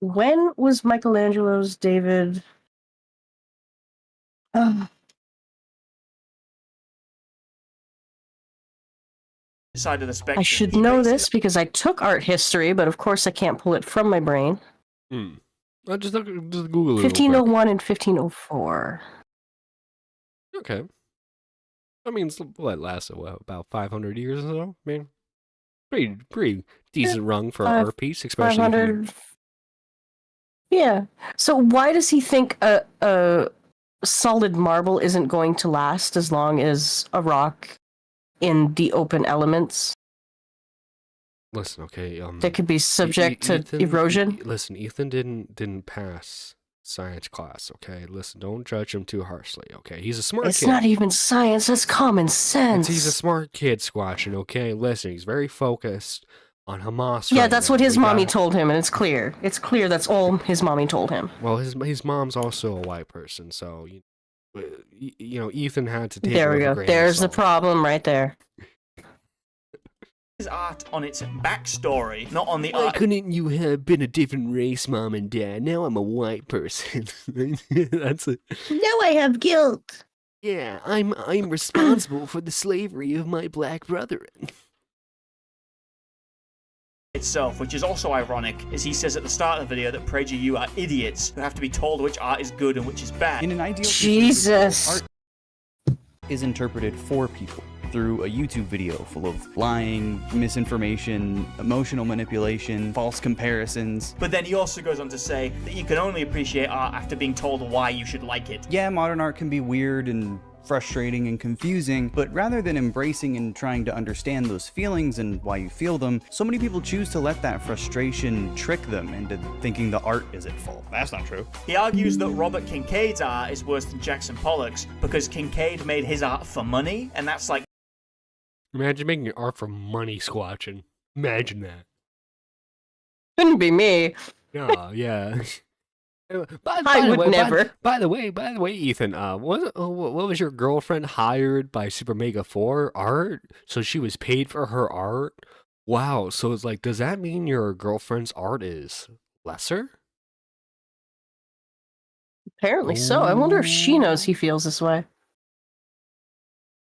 When was Michelangelo's David... side of the spectrum. I should He know makes it this because I took art history, but of course I can't pull it from my brain. Well, just Google it. 1501 and 1504. Okay. I mean, what lasted about 500 years or so? I mean, pretty decent run for an art piece, especially. 500. Yeah. So why does he think a solid marble isn't going to last as long as a rock in the open elements Listen, okay. that could be subject to erosion? Listen, Ethan didn't pass science class. Okay, listen, don't judge him too harshly. Okay, he's a smart It's kid. not even science, that's common sense. He's a smart kid, Squatching. Okay, listen, he's very focused on Hamas. Yeah, right that's now. what his We mommy gotta- told him, and it's clear. It's clear that's all his mommy told him. Well, his mom's also a white person, so you know, Ethan had to take. There it we with a go. grain of There's the salt. problem right there. his art on its backstory, not on the Why art. couldn't you have been a different race, Mom and Dad? Now I'm a white person. That's it. Now I have guilt. Yeah, I'm responsible for the slavery of my black brethren. Itself, which is also ironic, as he says at the start of the video that PragerU are idiots who have to be told which art is good and which is bad. In an ideal Jesus. art is interpreted for people through a YouTube video full of lying, misinformation, emotional manipulation, false comparisons. But then he also goes on to say that you can only appreciate art after being told why you should like it. Yeah, modern art can be weird and frustrating and confusing, but rather than embracing and trying to understand those feelings and why you feel them, so many people choose to let that frustration trick them into thinking the art is at fault. That's not true. He argues that Robert Kincaid's art is worse than Jackson Pollock's because Kincaid made his art for money, and that's like... Imagine making art for money, Squatching. Imagine that. Couldn't be me. Yeah. I would never. By the way, Ethan, what was your girlfriend hired by Super Mega for art? So she was paid for her art? Wow, so it's like, does that mean your girlfriend's art is lesser? Apparently so. I wonder if she knows he feels this way.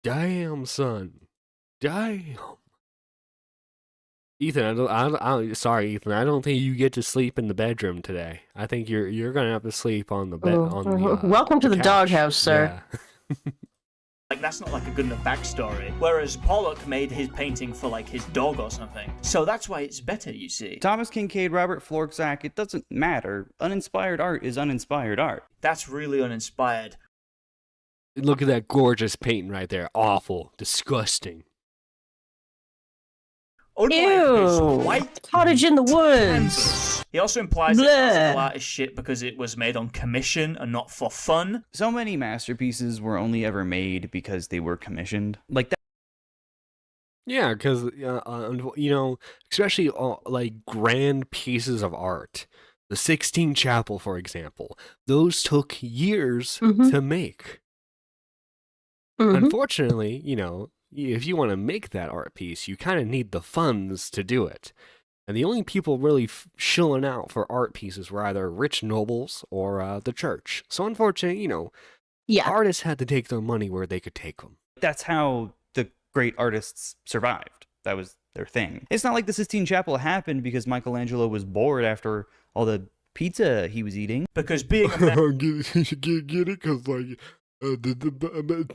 Damn, son. Damn. Ethan, sorry, Ethan. I don't think you get to sleep in the bedroom today. I think you're gonna have to sleep on the bed. Welcome to the couch. doghouse, sir. Yeah. Like, that's not like a good enough backstory. Whereas Pollock made his painting for like his dog or something. So that's why it's better, you see. Thomas Kincaid, Robert Florczak, it doesn't matter. Uninspired art is uninspired art. That's really uninspired. Look at that gorgeous painting right there. Awful, disgusting. Ew! White Cottage in the woods. He also implies that Bleh. classical art is shit because it was made on commission and not for fun. So many masterpieces were only ever made because they were commissioned. Like that. Yeah, because you know, especially like grand pieces of art, the Sixtine Chapel, for example, those took years to make. Unfortunately, you know, if you want to make that art piece, you kind of need the funds to do it. And the only people really shilling out for art pieces were either rich nobles or the church. So unfortunately, artists had to take their money where they could take them. That's how the great artists survived. That was their thing. It's not like the Sistine Chapel happened because Michelangelo was bored after all the pizza he was eating. Because being a get it? Because, like, the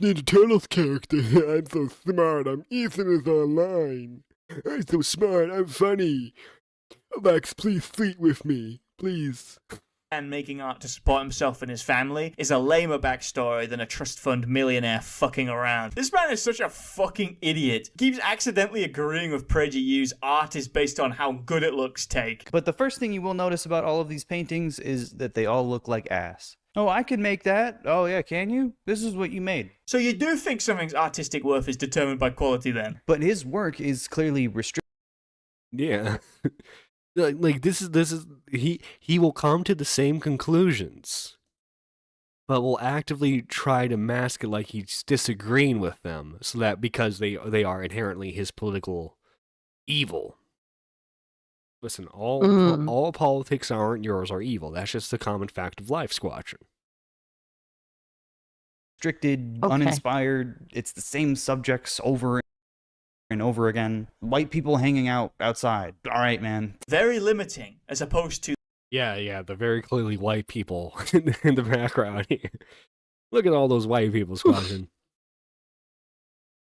Ninja Turtles character, I'm so smart, Ethan is online. I'm so smart, I'm funny. Max, please sleep with me, please. And making art to support himself and his family is a lamer backstory than a trust fund millionaire fucking around. This man is such a fucking idiot. Keeps accidentally agreeing with PragerU's art is based on how good it looks take. But the first thing you will notice about all of these paintings is that they all look like ass. Oh, I could make that. Oh yeah, can you? This is what you made. So you do think something's artistic worth is determined by quality then? But his work is clearly restricted. Yeah. Like this is he will come to the same conclusions, but will actively try to mask it like he's disagreeing with them, so that because they are inherently his political evil. Listen, all politics aren't yours are evil. That's just the common fact of life, Squatcher. Restricted, uninspired. It's the same subjects over and over again. White people hanging out outside. All right, man. Very limiting, as opposed to... Yeah, the very clearly white people in the background here. Look at all those white people squatting.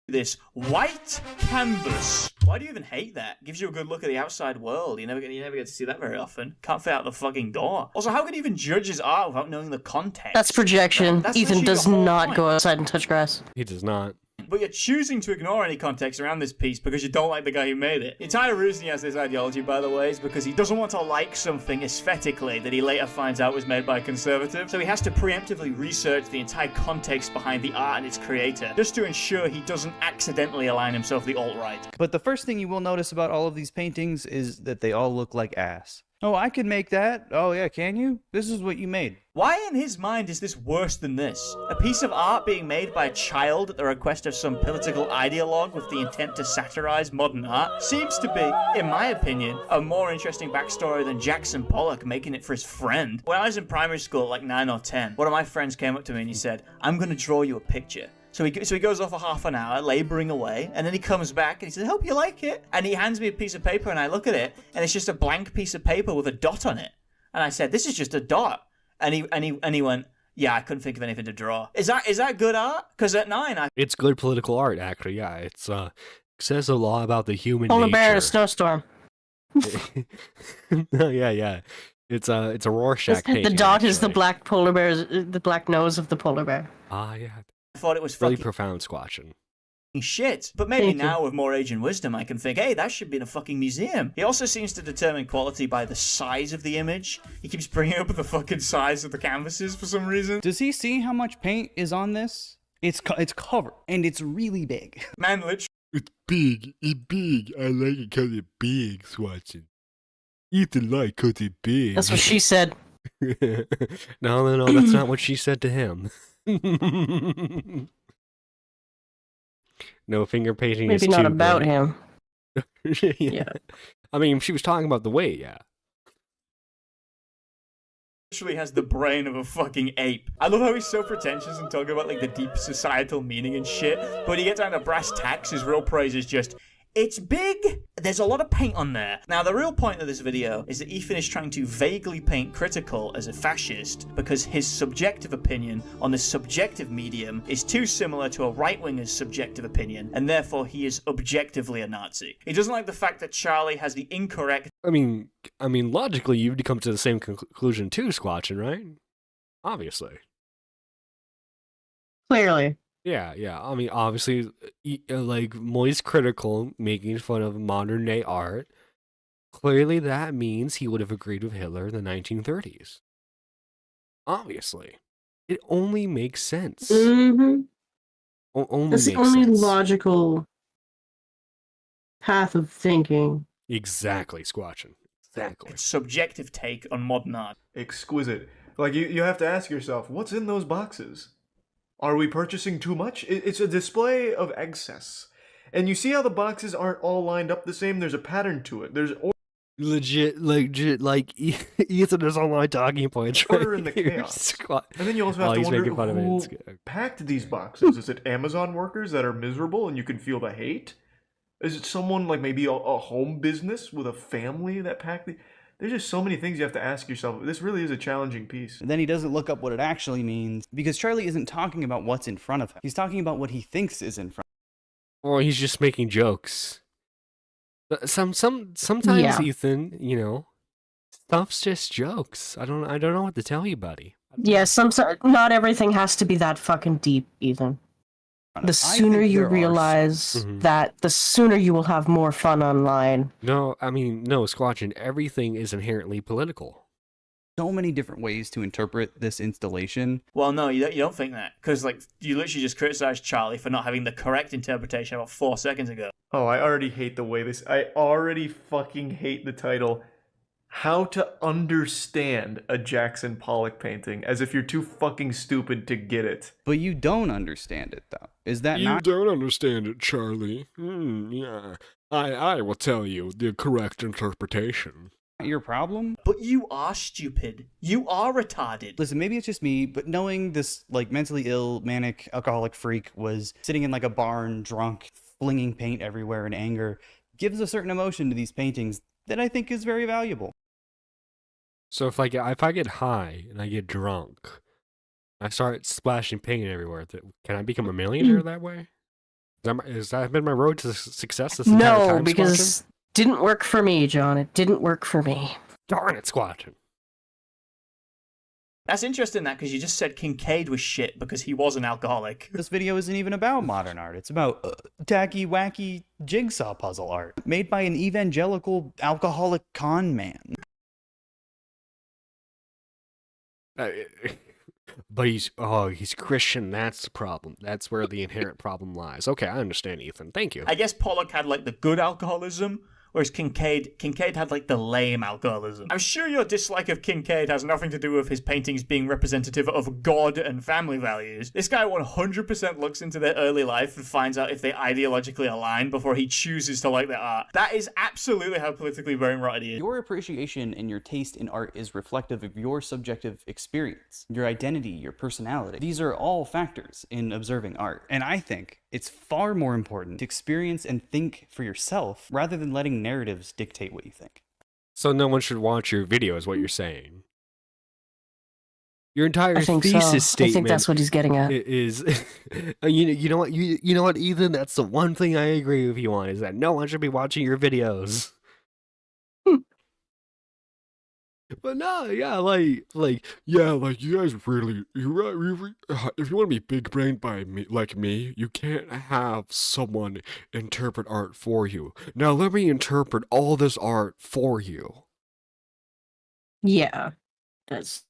This white canvas. Why do you even hate that? Gives you a good look at the outside world. You never get to see that very often. Can't fit out the fucking door. Also, how can you even judge his art without knowing the context? That's projection. That's Ethan literally does the whole not point. go outside and touch grass. He does not. But you're choosing to ignore any context around this piece because you don't like the guy who made it. The entire reason he has this ideology, by the way, is because he doesn't want to like something aesthetically that he later finds out was made by a conservative. So he has to preemptively research the entire context behind the art and its creator, just to ensure he doesn't accidentally align himself with the alt-right. But the first thing you will notice about all of these paintings is that they all look like ass. Oh, I could make that. Oh yeah, can you? This is what you made. Why in his mind is this worse than this? A piece of art being made by a child at the request of some political ideologue with the intent to satirize modern art seems to be, in my opinion, a more interesting backstory than Jackson Pollock making it for his friend. When I was in primary school, like 9 or 10, one of my friends came up to me and he said, "I'm gonna draw you a picture." So he goes off for half an hour, laboring away, and then he comes back and he says, "Hope you like it." And he hands me a piece of paper and I look at it, and it's just a blank piece of paper with a dot on it. And I said, "This is just a dot." And he went, "Yeah, I couldn't think of anything to draw." Is that good art? Because at 9, It's good political art, actually. Yeah, it's it says a lot about the human Polar nature. bear in a snowstorm. Yeah. It's a Rorschach painting. The dot is the actually. black polar bear's, the black nose of the polar bear. Ah, yeah. I thought it was Really fucking profound squatching. shit. But maybe Thank you. now with more age and wisdom I can think, hey, that should be in a fucking museum. He also seems to determine quality by the size of the image. He keeps bringing up the fucking size of the canvases for some reason. Does he see how much paint is on this? It's covered, and it's really big. Man, literally. It's big. It's big. I like it because it's big, Swatson. Ethan like because it's big. That's what she said. No, that's not what she said to him. No finger painting. Maybe is not too about great. him. Yeah. I mean, she was talking about the weight, yeah. Literally has the brain of a fucking ape. I love how he's so pretentious and talking about like the deep societal meaning and shit, but when he gets down to brass tacks, his real praise is just, it's big, there's a lot of paint on there. Now, the real point of this video is that Ethan is trying to vaguely paint critical as a fascist because his subjective opinion on the subjective medium is too similar to a right-winger's subjective opinion, and therefore he is objectively a Nazi. He doesn't like the fact that Charlie has the incorrect... I mean, logically, you'd come to the same conclusion too, Squatchin', right? Obviously. Clearly. Yeah. I mean, obviously, like, Moist critical, making fun of modern day art. Clearly, that means he would have agreed with Hitler in the 1930s. Obviously. It only makes sense. Mm-hmm. Only That's the makes only sense. logical path of thinking. Exactly, Squatchin'. Exactly. subjective take on modern art. Exquisite. Like, you have to ask yourself, what's in those boxes? Are we purchasing too much? It's a display of excess. And you see how the boxes aren't all lined up the same? There's a pattern to it. There's legit, like Ethan is on my talking points. order Right in the here. chaos. And then you also have Oh, to he's wonder making fun of it. who It's good. packed these boxes. Is it Amazon workers that are miserable and you can feel the hate? Is it someone like maybe a home business with a family that packed the... There's just so many things you have to ask yourself. This really is a challenging piece. And then he doesn't look up what it actually means, because Charlie isn't talking about what's in front of him. He's talking about what he thinks is in front Or he's just making jokes. Sometimes, Yeah. Ethan, you know, stuff's just jokes. I don't know what to tell you, buddy. Yeah, not everything has to be that fucking deep, Ethan. The sooner you realize that, the sooner you will have more fun online. No, I mean, no, Squatchin, everything is inherently political. So many different ways to interpret this installation. Well, no, you don't think that. Because, like, you literally just criticized Charlie for not having the correct interpretation about 4 seconds ago. Oh, I already hate the way this... I already fucking hate the title. How to Understand a Jackson Pollock Painting, as if you're too fucking stupid to get it. But you don't understand it, though. Is that You not... don't understand it, Charlie. Yeah. I will tell you the correct interpretation. your problem? But you are stupid. You are retarded. Listen, maybe it's just me, but knowing this, like, mentally ill, manic, alcoholic freak was sitting in, like, a barn, drunk, flinging paint everywhere in anger, gives a certain emotion to these paintings that I think is very valuable. So if I get high and I get drunk, I start splashing paint everywhere, can I become a millionaire that way? Has that been my road to success this entire time? No, because didn't work for me, John. It didn't work for me. Darn it, Squatchin. That's interesting, that, because you just said Kincaid was shit because he was an alcoholic. This video isn't even about modern art. It's about tacky, wacky jigsaw puzzle art made by an evangelical alcoholic con man. But he's Christian. That's the problem. That's where the inherent problem lies. Okay, I understand, Ethan. Thank you. I guess Pollock had, like, the good alcoholism, whereas Kincaid had, like, the lame alcoholism. I'm sure your dislike of Kincaid has nothing to do with his paintings being representative of God and family values. This guy 100% looks into their early life and finds out if they ideologically align before he chooses to like their art. That is absolutely how politically brain-rotted he is. Your appreciation and your taste in art is reflective of your subjective experience, your identity, your personality. These are all factors in observing art. And I think it's far more important to experience and think for yourself rather than letting narratives dictate what you think. So no one should watch your video, is what you're saying. Your entire I think thesis so. statement. I think that's what he's getting at. Is you know what, Ethan? That's the one thing I agree with you on, is that no one should be watching your videos. But no, yeah, like you guys really, if you want to be big brained by me, like me, you can't have someone interpret art for you. Now let me interpret all this art for you. Yeah, that's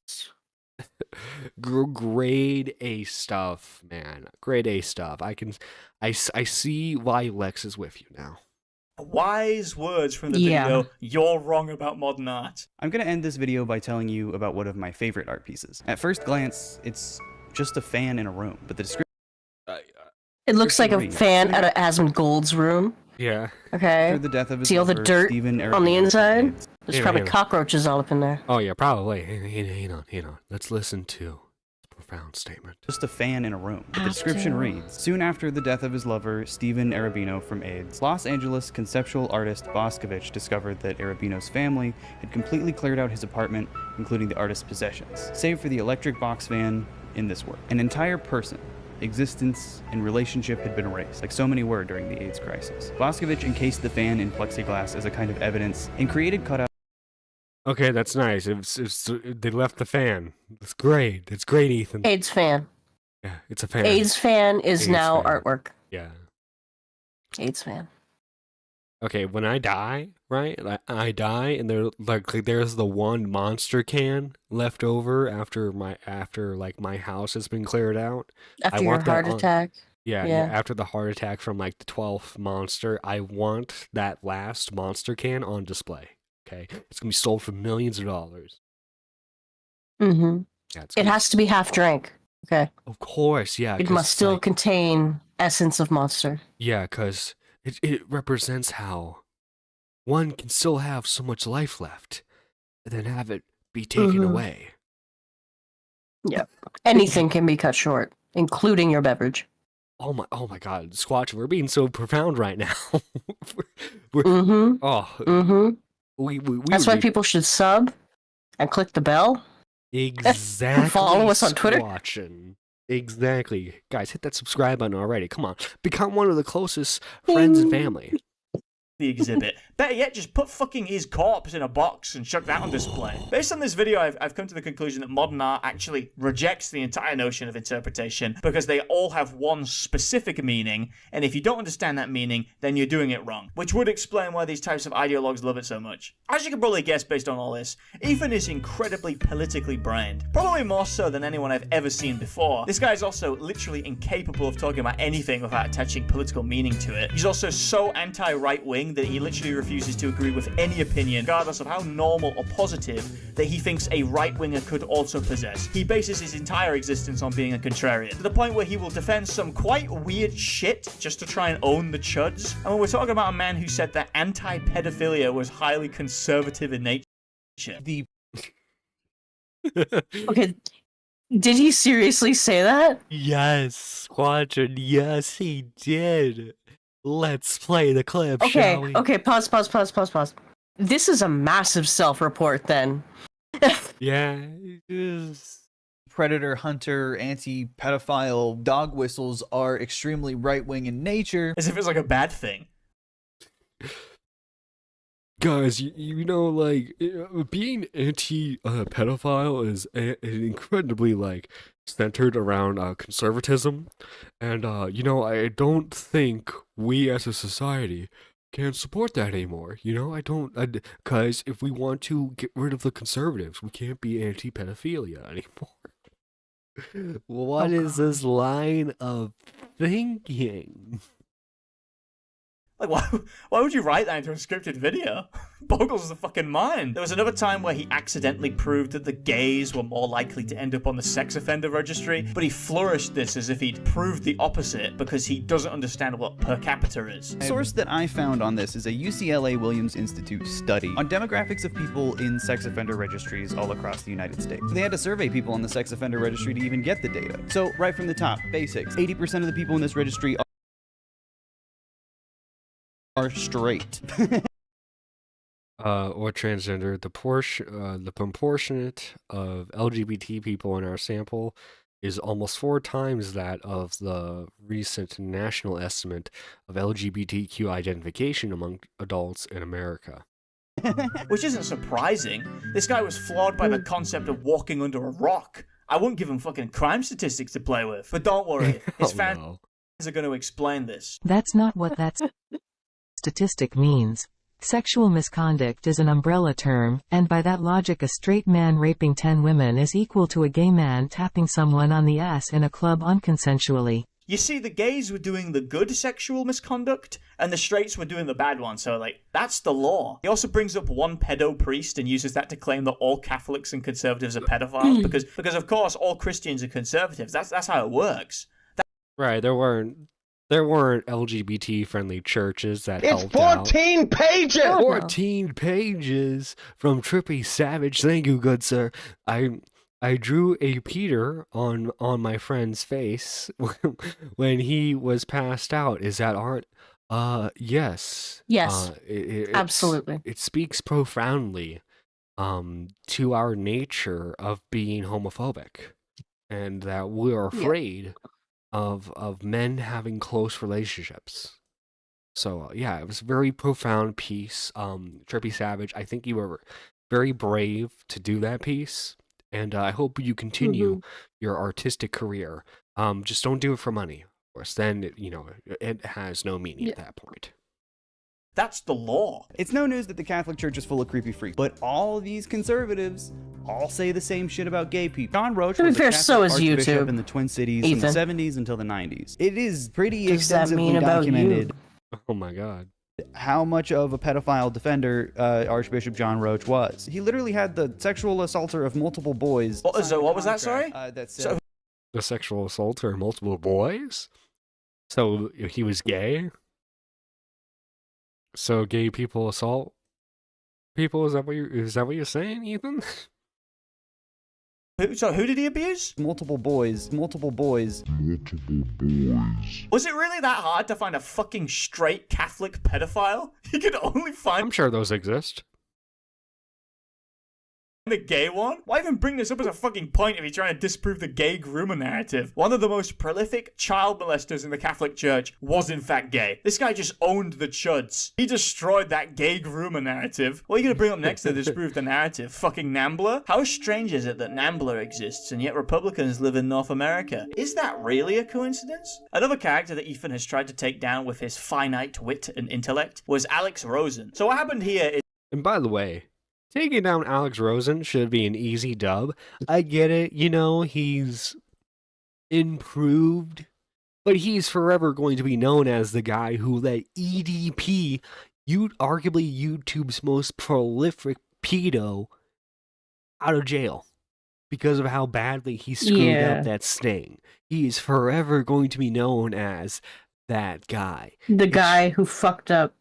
grade A stuff, man. Grade A stuff. I see why Lex is with you now. Wise words from the video. You're wrong about modern art. I'm going to end this video by telling you about one of my favorite art pieces. At first glance, it's just a fan in a room, but the description... It looks like a fan at Asmongold's room. Yeah. Okay. After the death of his See all the lover, dirt Stephen on the inside? There's Hang on, probably hang on. cockroaches all up in there. Oh yeah, probably. Hang on. Let's listen to a profound statement. Just a fan in a room. But the description reads, soon after the death of his lover, Stephen Arabino from AIDS, Los Angeles conceptual artist Boscovich discovered that Arabino's family had completely cleared out his apartment, including the artist's possessions, save for the electric box fan in this work. An entire person, existence, and relationship had been erased, like so many were during the AIDS crisis. Boscovich encased the fan in plexiglass as a kind of evidence and created cutouts. Okay, that's nice. They left the fan. It's great. It's great, Ethan. AIDS fan. Yeah, it's a fan. AIDS fan is AIDS now fan. artwork. Yeah. AIDS fan. Okay, when I die, right? I die, and there's the one monster can left over after my house has been cleared out. After your heart attack. Yeah, after the heart attack from like the 12th monster, I want that last monster can on display. Okay, it's gonna be sold for millions of dollars. Mm-hmm. Yeah, It has to be half drank. Okay. Of course, yeah. It 'cause must it's still like- contain essence of monster. Yeah, because it represents how one can still have so much life left, and then have it be taken Mhm. away. Yeah. Anything can be cut short, including your beverage. Oh my God, Squatch, we're being so profound right now. we're, Mm-hmm. Oh, Mm-hmm. we That's why would be- people should sub and click the bell. exactly Follow us on Twitter. Squatching. Exactly, guys, hit that subscribe button already. Come on, become one of the closest friends and family. The exhibit. Better yet, just put fucking his corpse in a box and chuck that on display. Based on this video, I've come to the conclusion that modern art actually rejects the entire notion of interpretation because they all have one specific meaning, and if you don't understand that meaning, then you're doing it wrong. Which would explain why these types of ideologues love it so much. As you can probably guess based on all this, Ethan is incredibly politically brained. Probably more so than anyone I've ever seen before. This guy is also literally incapable of talking about anything without attaching political meaning to it. He's also so anti-right-wing that he literally refuses to agree with any opinion, regardless of how normal or positive, that he thinks a right-winger could also possess. He bases his entire existence on being a contrarian, to the point where he will defend some quite weird shit just to try and own the chuds. And when we're talking about a man who said that anti-pedophilia was highly conservative in nature. The Okay. Did he seriously say that? Yes, Squadron, yes, he did. Let's play the clip, Okay, shall we? okay, pause. This is a massive self-report then. Yeah, it is. predator, hunter, anti-pedophile dog whistles are extremely right-wing in nature. As if it's like a bad thing. Guys, you know, like, being anti-pedophile is incredibly, like, centered around conservatism. And, you know, I don't think we as a society can support that anymore. You know, I don't, because if we want to get rid of the conservatives, we can't be anti-pedophilia anymore. What is this line of thinking? Like, why would you write that into a scripted video? Boggles the fucking mind. There was another time where he accidentally proved that the gays were more likely to end up on the sex offender registry, but he flourished this as if he'd proved the opposite because he doesn't understand what per capita is. The source that I found on this is a UCLA Williams Institute study on demographics of people in sex offender registries all across the United States. They had to survey people on the sex offender registry to even get the data. So, right from the top, basics. 80% of the people in this registry are straight. Or transgender. The proportionate of LGBT people in our sample is almost 4 times that of the recent national estimate of LGBTQ identification among adults in America. Which isn't surprising. This guy was flawed by the concept of walking under a rock. I wouldn't give him fucking crime statistics to play with. But don't worry, his fans are going to explain this. That's not what that statistic means. Sexual misconduct is an umbrella term, and by that logic a straight man raping 10 women is equal to a gay man tapping someone on the ass in a club unconsensually. You see, the gays were doing the good sexual misconduct, and the straights were doing the bad one, so, like, that's the law. He also brings up one pedo priest and uses that to claim that all Catholics and conservatives are pedophiles, because of course, all Christians are conservatives. That's how it works. Right, there weren't LGBT-friendly churches that helped out. 14 pages! 14 pages from Trippy Savage. Thank you, good sir. I drew a Peter on my friend's face when he was passed out. Is that art? Yes. Yes. Absolutely. It speaks profoundly to our nature of being homophobic, and that we are afraid of men having close relationships. So yeah, it was a very profound piece. Trippy Savage, I think you were very brave to do that piece, and I hope you continue your artistic career. Just don't do it for money, of course. Then it has no meaning at that point. That's the law. It's no news that the Catholic Church is full of creepy freaks, but all these conservatives all say the same shit about gay people. John Roach was a Catholic Archbishop in the Twin Cities from the 70s until the 90s. It is pretty extensively documented. Oh my god. How much of a pedophile defender Archbishop John Roach was. He literally had the sexual assaulter of multiple boys. What was that, sorry? the sexual assaulter of multiple boys. So he was gay. So gay people assault people. Is that what you're saying, Ethan? So who did he abuse? Multiple boys. Multiple boys. Multiple boys. Was it really that hard to find a fucking straight Catholic pedophile? You could only find I'm sure those exist. the gay one? Why even bring this up as a fucking point if you're trying to disprove the gay groomer narrative? One of the most prolific child molesters in the Catholic Church was in fact gay. This guy just owned the chuds. He destroyed that gay groomer narrative. What are you gonna bring up next to disprove the narrative? Fucking Nambler? How strange is it that Nambler exists and yet Republicans live in North America? Is that really a coincidence? Another character that Ethan has tried to take down with his finite wit and intellect was Alex Rosen. So what happened here is... And by the way, taking down Alex Rosen should be an easy dub. I get it, you know, he's improved, but he's forever going to be known as the guy who let EDP, arguably YouTube's most prolific pedo, out of jail because of how badly he screwed up that sting. He is forever going to be known as that guy. The guy who fucked up.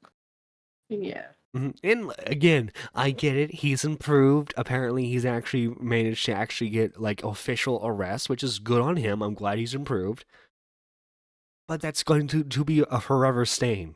Yeah. And again, I get it. He's improved. Apparently, he's actually managed to actually get like official arrest, which is good on him. I'm glad he's improved. But that's going to be a forever stain.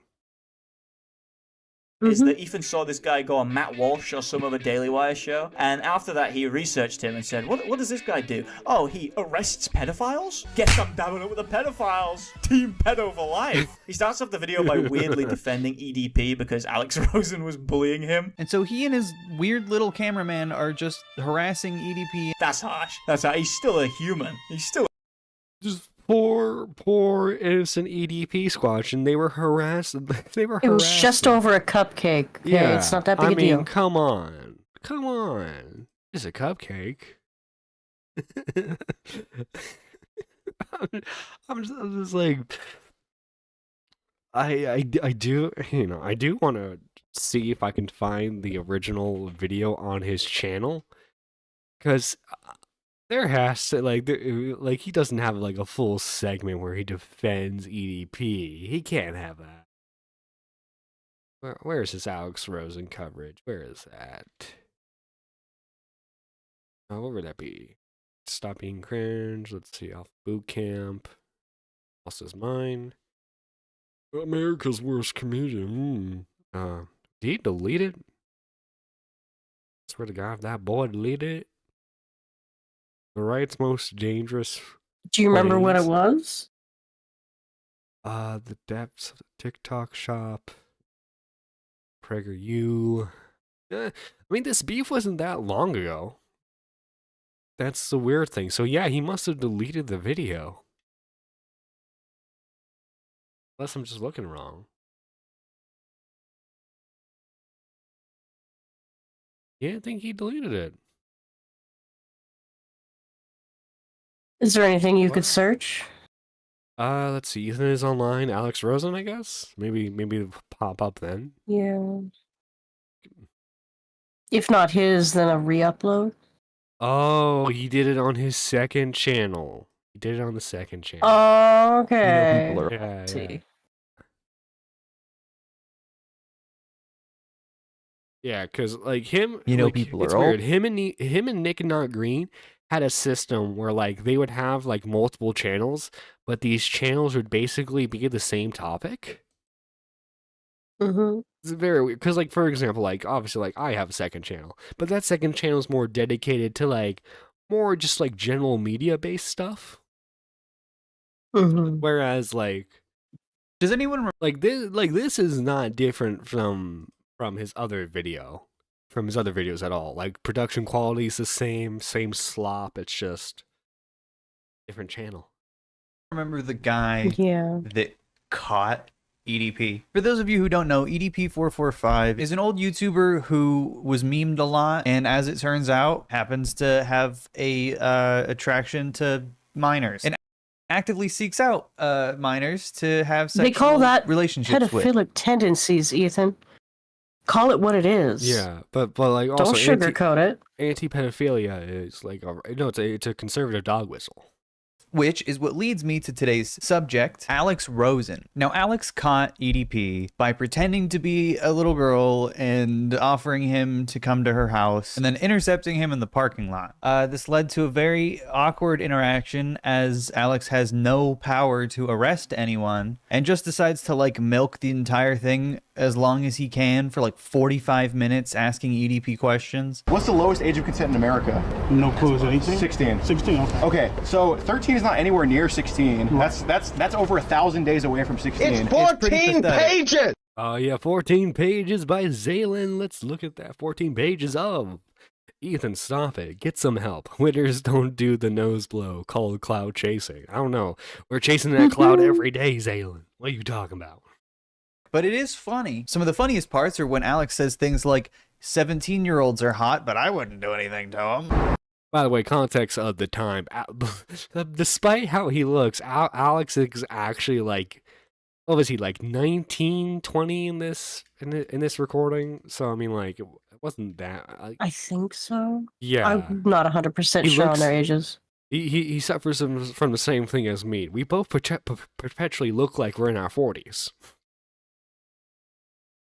Is that Ethan saw this guy go on Matt Walsh or some other Daily Wire show, and after that he researched him and said, what does this guy do? Oh, he arrests pedophiles? Guess I'm dabbing up with the pedophiles. Team pedo for life. He starts off the video by weirdly defending EDP because Alex Rosen was bullying him. And so he and his weird little cameraman are just harassing EDP. That's harsh. That's harsh. He's still a human. He's still just poor innocent EDP squatch, and they were harassed. It was just over a cupcake. Okay? Yeah, It's not that big a mean, deal. Come on. It's a cupcake. I'm just like, I do, you know, I do want to see if I can find the original video on his channel, because there has to, like he doesn't have like a full segment where he defends EDP. He can't have that. Where is this Alex Rosen coverage? Where is that? Oh, what would that be? Stop being cringe. Let's see. Off boot camp. Lost his mind. America's worst comedian. Did he delete it? Swear to God, if that boy deleted it. The right's most dangerous. Do you remember what it was? The depths of the TikTok shop. PragerU. I mean, this beef wasn't that long ago. That's the weird thing. So yeah, he must have deleted the video. Unless I'm just looking wrong. Yeah, I think he deleted it. Is there anything you could search? Let's see. Ethan is online. Alex Rosen, I guess. Maybe it'll pop up then. Yeah. If not his, then a re-upload. Oh, he did it on his second channel. He did it on the second channel. Oh, okay. You know, people are, See. Yeah, because like him, You know, like, people it's are weird. old. Him and Nick and Not Green had a system where like they would have like multiple channels, but these channels would basically be the same topic. Mm-hmm. It's very weird because, like, for example, like obviously, like I have a second channel, but that second channel is more dedicated to like more just like general media based stuff. Mm-hmm. Whereas, like, does anyone like this is not different from his other video, from his other videos at all. Like production quality is the same slop. It's just different channel. Remember the guy Yeah. that caught EDP? For those of you who don't know, EDP445 is an old YouTuber who was memed a lot, and as it turns out, happens to have a attraction to minors and actively seeks out minors to have sexual They call that relationships with. pedophilic tendencies, Ethan. Call it what it is. Yeah, but like also Don't sugarcoat it. Anti-pedophilia is like it's a conservative dog whistle. Which is what leads me to today's subject, Alex Rosen. Now, Alex caught EDP by pretending to be a little girl and offering him to come to her house and then intercepting him in the parking lot. This led to a very awkward interaction as Alex has no power to arrest anyone and just decides to like milk the entire thing as long as he can for like 45 minutes asking EDP questions. What's the lowest age of consent in America? No clue. Is it 18? 16. 16, okay. Okay, so 13 is not anywhere near 16. That's over 1,000 days away from 16. It's 14 pages! Oh yeah, 14 pages by Zaylen. Let's look at that. 14 pages of. Ethan, stop it. Get some help. Winners don't do the nose blow called cloud chasing. I don't know. We're chasing that cloud every day, Zaylen. What are you talking about? But it is funny. Some of the funniest parts are when Alex says things like, 17-year-olds are hot, but I wouldn't do anything to them. By the way, context of the time. Despite how he looks, Alex is actually like, what was he, like 19, 20 in this recording? So, I mean, like, it wasn't that. I think so. Yeah. I'm not 100% sure on their ages. He suffers from the same thing as me. We both perpetually look like we're in our 40s.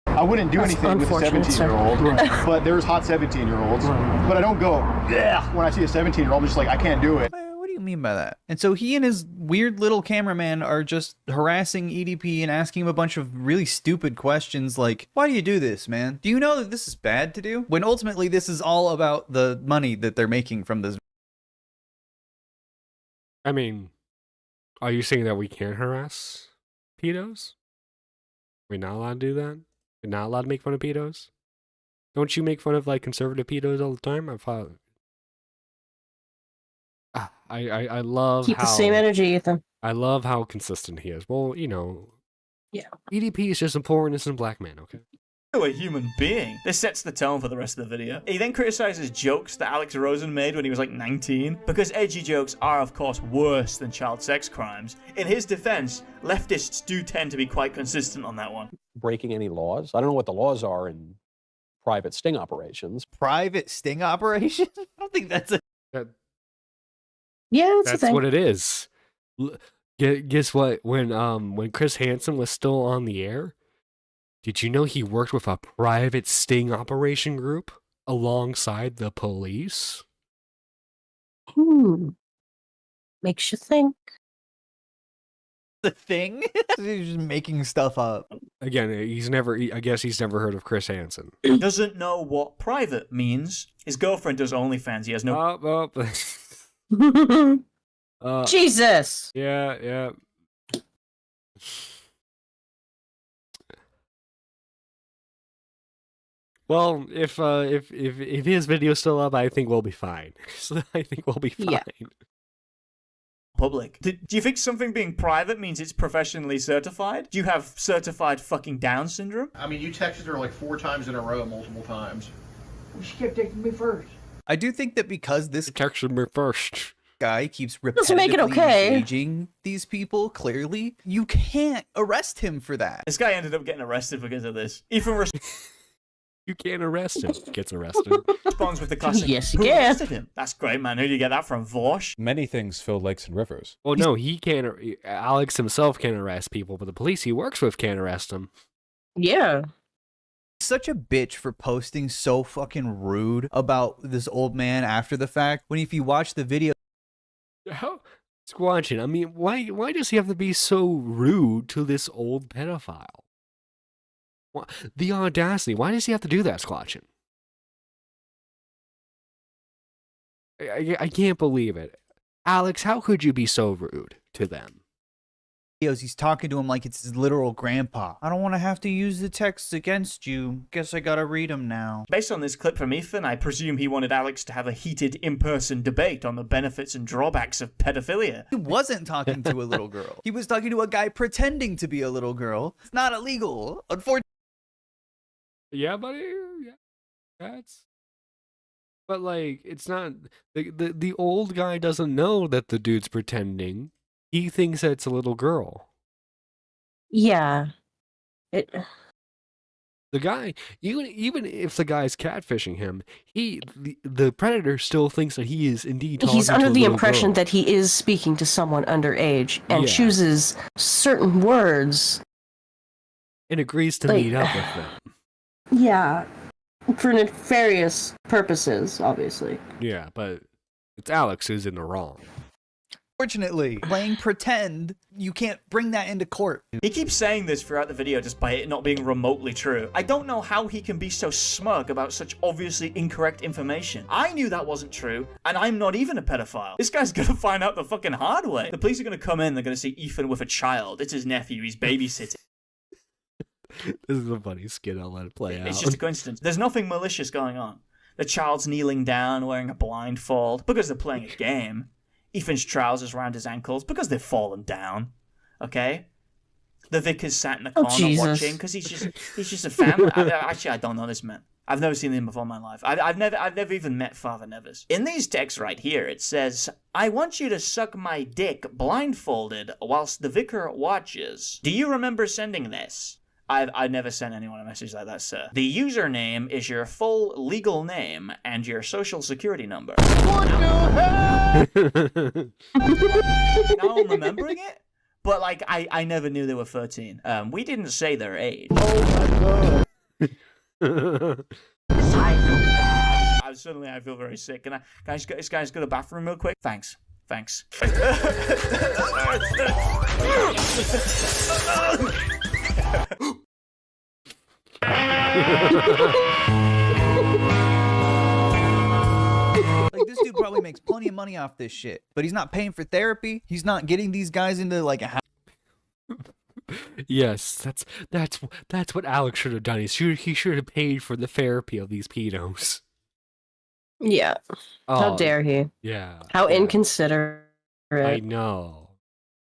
I wouldn't do anything with a 17-year-old, but there's hot 17-year-olds. But I don't go, yeah, when I see a 17-year-old, I'm just like, I can't do it. What do you mean by that? And so he and his weird little cameraman are just harassing EDP and asking him a bunch of really stupid questions like, why do you do this, man? Do you know that this is bad to do? When ultimately this is all about the money that they're making from this. I mean, are you saying that we can't harass pedos? We're not allowed to do that? We're not allowed to make fun of pedos? Don't you make fun of like conservative pedos all the time? I love Keep the same energy, Ethan. I love how consistent he is. Well, you know, yeah. EDP is just a poor innocent black man, okay? A human being. This sets the tone for the rest of the video. He then criticizes jokes that Alex Rosen made when he was like 19, because edgy jokes are of course worse than child sex crimes. In his defense, leftists do tend to be quite consistent on that one. Breaking any laws? I don't know what the laws are in private sting operations. Private sting operations? I don't think that's a... Yeah, that's what it is. Guess what? When Chris Hansen was still on the air, did you know he worked with a private sting operation group alongside the police? Makes you think. The thing? He's just making stuff up. Again, I guess he's never heard of Chris Hansen. Doesn't know what private means. His girlfriend does OnlyFans. He has no... Jesus! Yeah. Well, if his video's still up, I think we'll be fine. So I think we'll be fine. Yeah. Public. Do you think something being private means it's professionally certified? Do you have certified fucking Down syndrome? I mean, you texted her like 4 times in a row, multiple times. She kept taking me first. I do think that because this texted me first guy keeps Doesn't make it repetitively okay. engaging these people, clearly, you can't arrest him for that. This guy ended up getting arrested because of this. Ethan You can't arrest him. Gets arrested. responds with the classic, Yes, you "Who can." arrested him?" That's great, man. Who do you get that from? Vosh? Many things fill lakes and rivers. Well, no, he can't. Alex himself can't arrest people, but the police he works with can't arrest him. Yeah. Such a bitch for posting so fucking rude about this old man after the fact. When if you watch the video, How? Squatching. I mean, why does he have to be so rude to this old pedophile? The audacity. Why does he have to do that, Squatching? I can't believe it. Alex, how could you be so rude to them? he's talking to him like it's his literal grandpa. I don't want to have to use the texts against you. Guess I gotta read them now. Based on this clip from Ethan, I presume he wanted Alex to have a heated in-person debate on the benefits and drawbacks of pedophilia. He wasn't talking to a little girl. He was talking to a guy pretending to be a little girl. It's not illegal, unfortunately. Yeah, buddy. Yeah, that's. But like, it's not the old guy doesn't know that the dude's pretending. He thinks that it's a little girl. Yeah. The guy, even if the guy's catfishing him, the predator still thinks that he is indeed talking He's under to a the little impression girl. that he is speaking to someone underage and Yeah. chooses certain words. And agrees to Like- meet up with them. Yeah. For nefarious purposes, obviously. Yeah, but it's Alex who's in the wrong. Fortunately, playing pretend, you can't bring that into court. He keeps saying this throughout the video despite it not being remotely true. I don't know how he can be so smug about such obviously incorrect information. I knew that wasn't true, and I'm not even a pedophile. This guy's gonna find out the fucking hard way. The police are gonna come in, they're gonna see Ethan with a child. It's his nephew, he's babysitting. This is a funny skit. I'll let it play out. It's just a coincidence. There's nothing malicious going on. The child's kneeling down, wearing a blindfold, because they're playing a game. Ethan's trousers around his ankles, because they've fallen down. Okay? The vicar's sat in the corner watching, because he's just a family. Actually, I don't know this man. I've never seen him before in my life. I've never even met Father Nevers. In these texts right here, it says, "I want you to suck my dick blindfolded whilst the vicar watches. Do you remember sending this?" I've never sent anyone a message like that, sir. The username is your full legal name and your social security number. Now I'm remembering it, but like I never knew they were 13. We didn't say their age. Oh my god. I feel very sick. Can this guy's got a bathroom real quick? Thanks. Like, this dude probably makes plenty of money off this shit, but he's not paying for therapy. He's not getting these guys into like a house. Yes, that's what Alex should have done. He should have paid for the therapy of these pedos. Yeah. How dare he? Yeah. How inconsiderate. I know.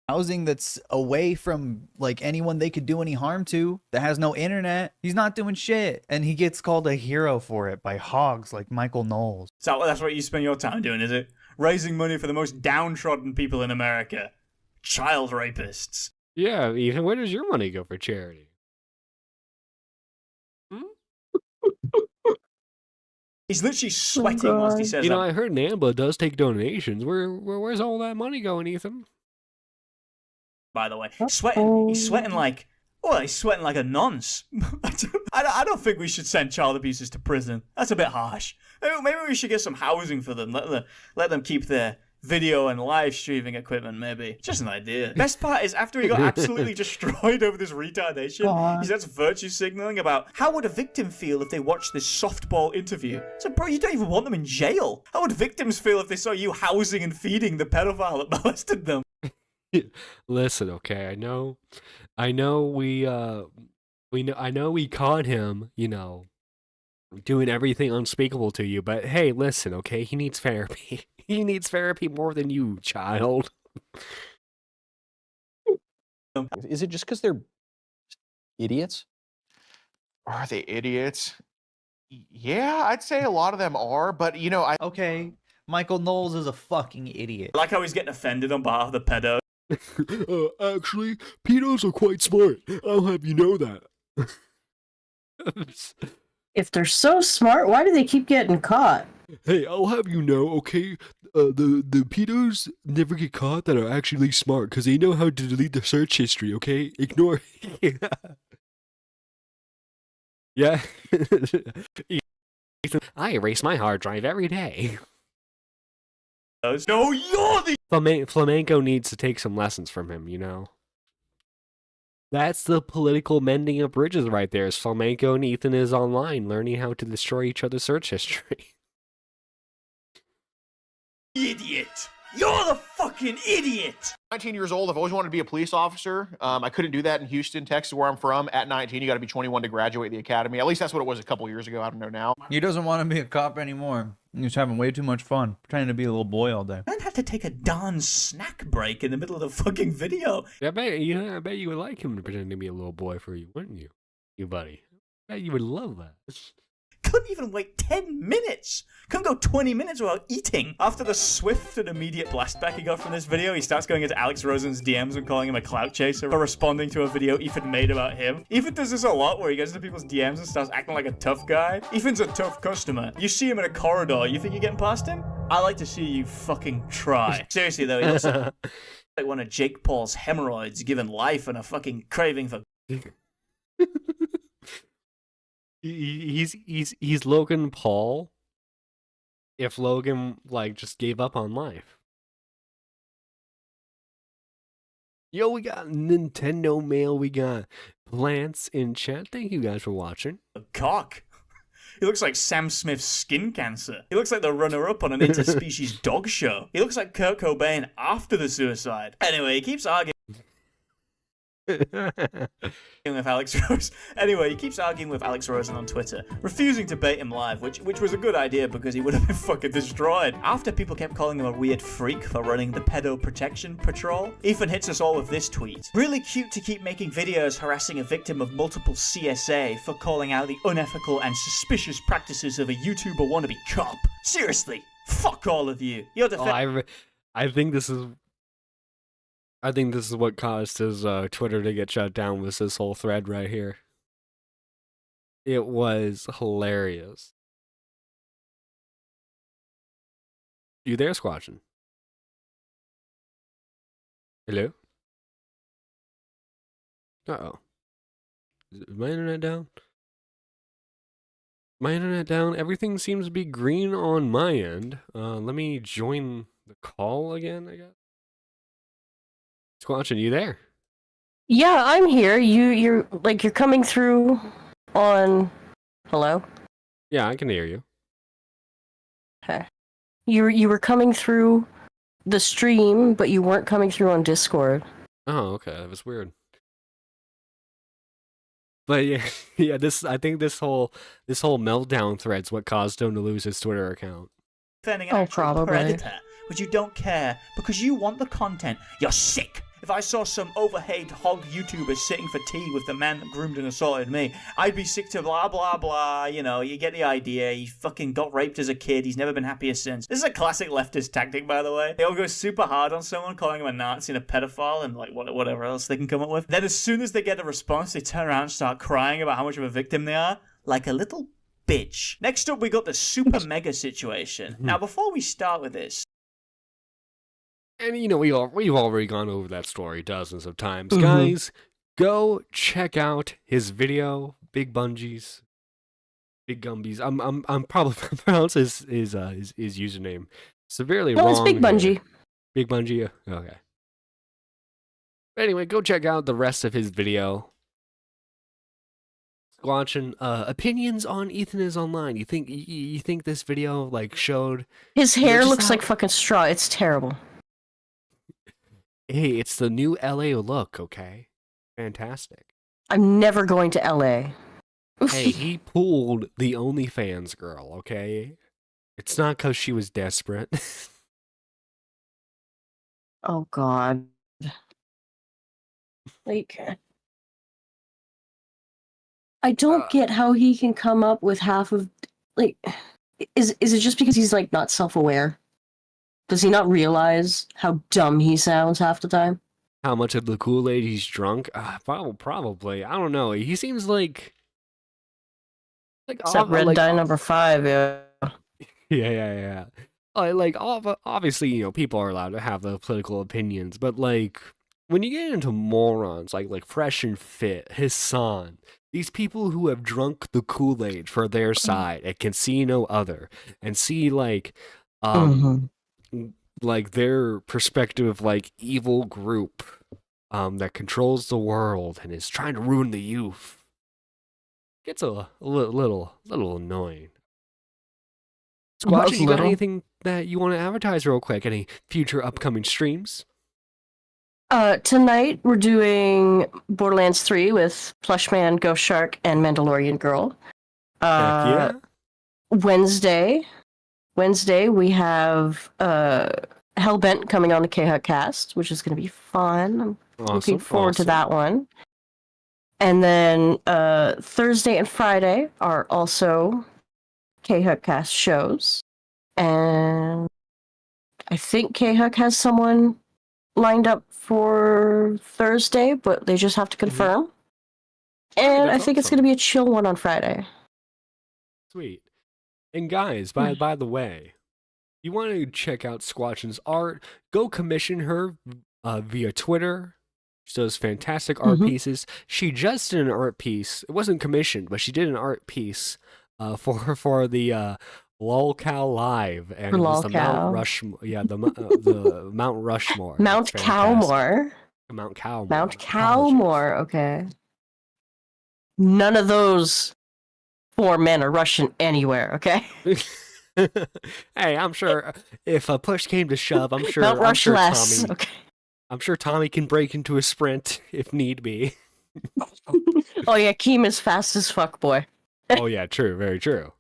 Housing that's away from like anyone they could do any harm to, that has no internet. He's not doing shit, and he gets called a hero for it by hogs like Michael Knowles. So that's what you spend your time doing, is it? Raising money for the most downtrodden people in America. Child rapists. Yeah, Ethan, where does your money go for charity? He's literally sweating whilst he says You know, that. I heard NAMBLA does take donations. Where's all that money going, Ethan? By the way, he's sweating like a nonce. I don't think we should send child abusers to prison. That's a bit harsh. Maybe we should get some housing for them. Let them keep their video and live streaming equipment, maybe. Just an idea. Best part is after he got absolutely destroyed over this retardation, he starts virtue signaling about how would a victim feel if they watched this softball interview. So, bro, you don't even want them in jail. How would victims feel if they saw you housing and feeding the pedophile that molested them? Listen, okay, I know we caught him, you know, doing everything unspeakable to you, but hey, listen, okay, he needs therapy. He needs therapy more than you, child. Is it just because they're idiots? Are they idiots? Yeah, I'd say a lot of them are, but you know, Okay, Michael Knowles is a fucking idiot. I like how he's getting offended on behalf of the pedo. Actually, pedos are quite smart. I'll have you know that. If they're so smart, why do they keep getting caught? Hey, I'll have you know, okay? The pedos never get caught that are actually smart because they know how to delete the search history, okay? Ignore. Yeah. I erase my hard drive every day. No, you're the Flamenco needs to take some lessons from him, you know? That's the political mending of bridges right there. Is Flamenco and Ethan is online learning how to destroy each other's search history. idiot. You're the fucking idiot. 19 years old. I've always wanted to be a police officer. I couldn't do that in Houston, Texas, where I'm from. At 19, you got to be 21 to graduate the academy. At least that's what it was a couple years ago. I don't know now. He doesn't want to be a cop anymore. He's having way too much fun, pretending to be a little boy all day. I'd have to take a darn snack break in the middle of the fucking video. I bet you would like him to pretend to be a little boy for you, wouldn't you? You buddy. I bet you would love that. couldn't even wait 10 minutes. Couldn't go 20 minutes without eating. After the swift and immediate blastback he got from this video, he starts going into Alex Rosen's DMs and calling him a clout chaser for responding to a video Ethan made about him. Ethan does this a lot where he goes into people's DMs and starts acting like a tough guy. Ethan's a tough customer. You see him in a corridor, you think you're getting past him? I like to see you fucking try. Seriously though, he looks like one of Jake Paul's hemorrhoids given life and a fucking craving for... He's Logan Paul if Logan like just gave up on life. Yo, we got Nintendo mail, we got plants in chat. Thank you guys for watching. A cock. He looks like Sam Smith's skin cancer. He looks like the runner-up on an interspecies dog show. He looks like Kurt Cobain after the suicide. Anyway, he keeps arguing with Alex Rose. Anyway, he keeps arguing with Alex Rosen on Twitter, refusing to bait him live, which was a good idea because he would have been fucking destroyed. After people kept calling him a weird freak for running the pedo protection patrol, Ethan hits us all with this tweet. Really cute to keep making videos harassing a victim of multiple CSA for calling out the unethical and suspicious practices of a YouTuber wannabe cop. Seriously, fuck all of you. You're I think this is what caused his Twitter to get shut down, was this whole thread right here. It was hilarious. You there, Squatchin? Hello? Uh-oh. Is my internet down? My internet down? Everything seems to be green on my end. Let me join the call again, I guess. Squatch, are you there? Yeah, I'm here. You're coming through on... Hello? Yeah, I can hear you. Okay. You were coming through the stream, but you weren't coming through on Discord. Oh, okay. That was weird. But yeah, I think this whole meltdown thread's what caused him to lose his Twitter account. Defending an actual predator, but you don't care because you want the content. You're sick. If I saw some overhead hog YouTuber sitting for tea with the man that groomed and assaulted me, I'd be sick to blah blah blah, you know, you get the idea. He fucking got raped as a kid, he's never been happier since. This is a classic leftist tactic, by the way. They all go super hard on someone, calling him a Nazi and a pedophile and like whatever else they can come up with. Then as soon as they get a response, they turn around and start crying about how much of a victim they are, like a little bitch. Next up, we got the super mega situation. Now, before we start with this, and you know, we've already gone over that story dozens of times. Guys, go check out his video, Big Bungees, Big Gumbies. I'm probably pronouncing his username severely wrong. It's Big Bungie. Big Bungie. Okay. But anyway, go check out the rest of his video. Watching opinions on Ethan is online. You think this video like showed his hair looks like fucking straw. It's terrible. Hey, it's the new LA look, okay? Fantastic. I'm never going to LA. Hey, he pulled the OnlyFans girl, okay? It's not because she was desperate. Oh, God. Like, I don't get how he can come up with half of... Like, is it just because he's, like, not self-aware? Does he not realize how dumb he sounds half the time? How much of the Kool-Aid he's drunk? Probably. I don't know. He seems like... Except Red Dye number 5, yeah. Yeah. Like, obviously, you know, people are allowed to have the political opinions, but, like, when you get into morons, like Fresh and Fit, Hassan, these people who have drunk the Kool-Aid for their side and can see no other, and see, like, like their perspective, like evil group that controls the world and is trying to ruin the youth, gets a little annoying. Squatch, you got anything that you want to advertise real quick? Any future upcoming streams? Tonight we're doing Borderlands 3 with Plushman, Ghost Shark, and Mandalorian Girl. Yeah. Wednesday we have Hellbent coming on the K-Hut cast, which is going to be fun. I'm looking forward to that one. And then Thursday and Friday are also K-Huckcast shows. And I think K-Huck has someone lined up for Thursday, but they just have to confirm. And I that's think it's awesome. going to be a chill one on Friday. Sweet. And guys, by the way, you want to check out Squatchin's art, go commission her via Twitter. She does fantastic art pieces. She just did an art piece. It wasn't commissioned, but she did an art piece for the Lolcow Live, and it was the Mount Rushmore. Yeah, the Mount Rushmore. Mount Cowmore. Mount Cowmore. Mount Cowmore. Okay. None of those 4 men are Russian anywhere. Okay. Hey, I'm sure if a push came to shove, I'm sure Mount Rush less. Tommy. Okay. I'm sure Tommy can break into a sprint if need be. Oh yeah, Keem is fast as fuck, boy. Oh yeah, true, very true.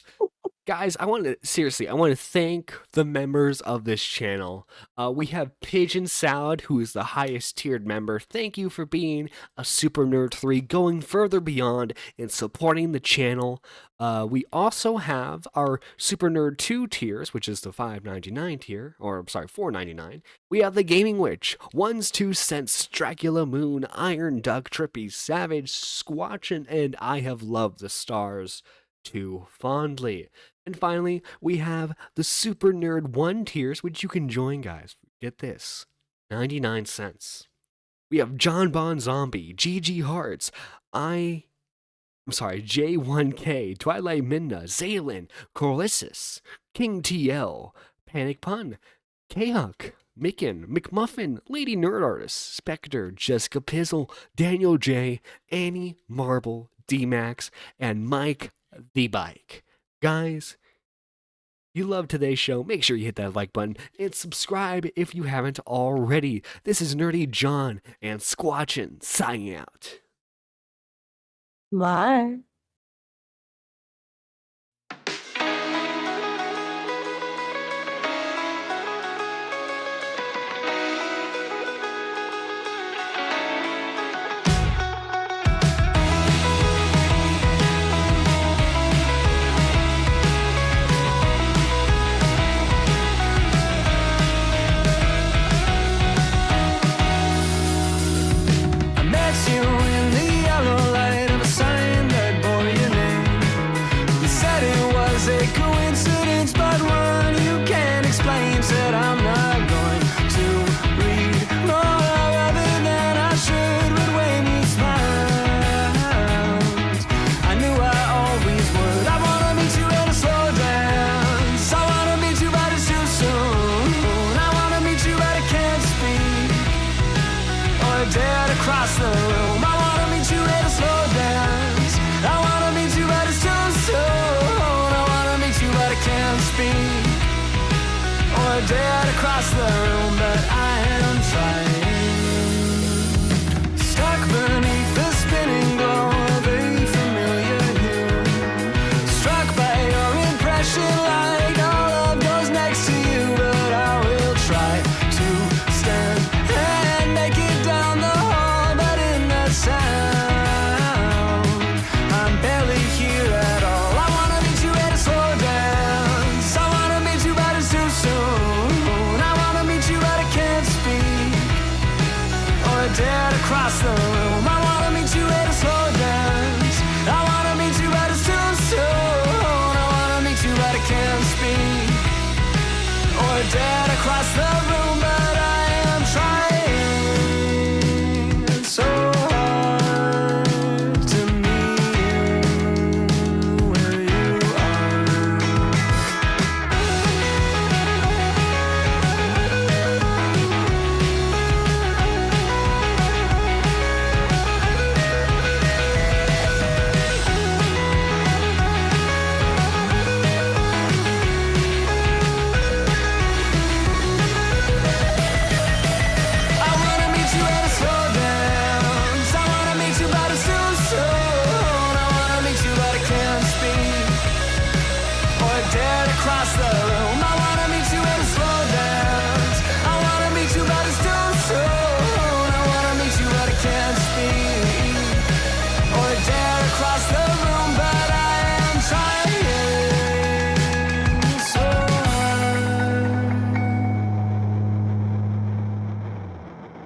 Guys, I want to thank the members of this channel. We have Pigeon Salad, who is the highest tiered member. Thank you for being a Super Nerd 3, going further beyond and supporting the channel. We also have our Super Nerd 2 tiers, which is the $5.99 tier, or I'm sorry, $4.99. We have the Gaming Witch, Ones 2 Cents, Dracula Moon, Iron Duck, Trippy Savage, Squatchin, and I Have Loved the Stars too fondly. And finally, we have the Super Nerd 1 tiers, which you can join, guys. Get this, 99 cents. We have John Bon Zombie, GG Hearts, J1K, Twilight Minna, Zaylin, Corlissus, King TL, Panic Pun, K-Huck, Micken, McMuffin, Lady Nerd Artist, Spectre, Jessica Pizzle, Daniel J, Annie, Marble, D-Max, and Mike the Bike. Guys, you love today's show, make sure you hit that like button and subscribe if you haven't already. This is Nerdy John and Squatchin signing out. Bye. I met you in the yellow light of a sign that bore your name. You said it was a coincidence, but one you can't explain. Said I'm not going to read more other than I should would when you smiled. I knew I always would. I wanna meet you at a slow dance. I wanna meet you, but it's too soon. I wanna meet you, but I can't speak or dare to cross the room. I wanna meet you at a slow dance. I wanna meet you, but it's too soon. I wanna meet you, but I can't speak or dare to cross the room, but I am trying. Stuck beneath the spinning glow of a familiar hue, struck by your impression like all love goes next to you, but I will try to stand and make it down the hall, but in that sound, I'm barely here at all. I wanna meet you at a slow dance. I wanna meet you, but it's too soon. I wanna meet you, but I can't speak or dare to cross the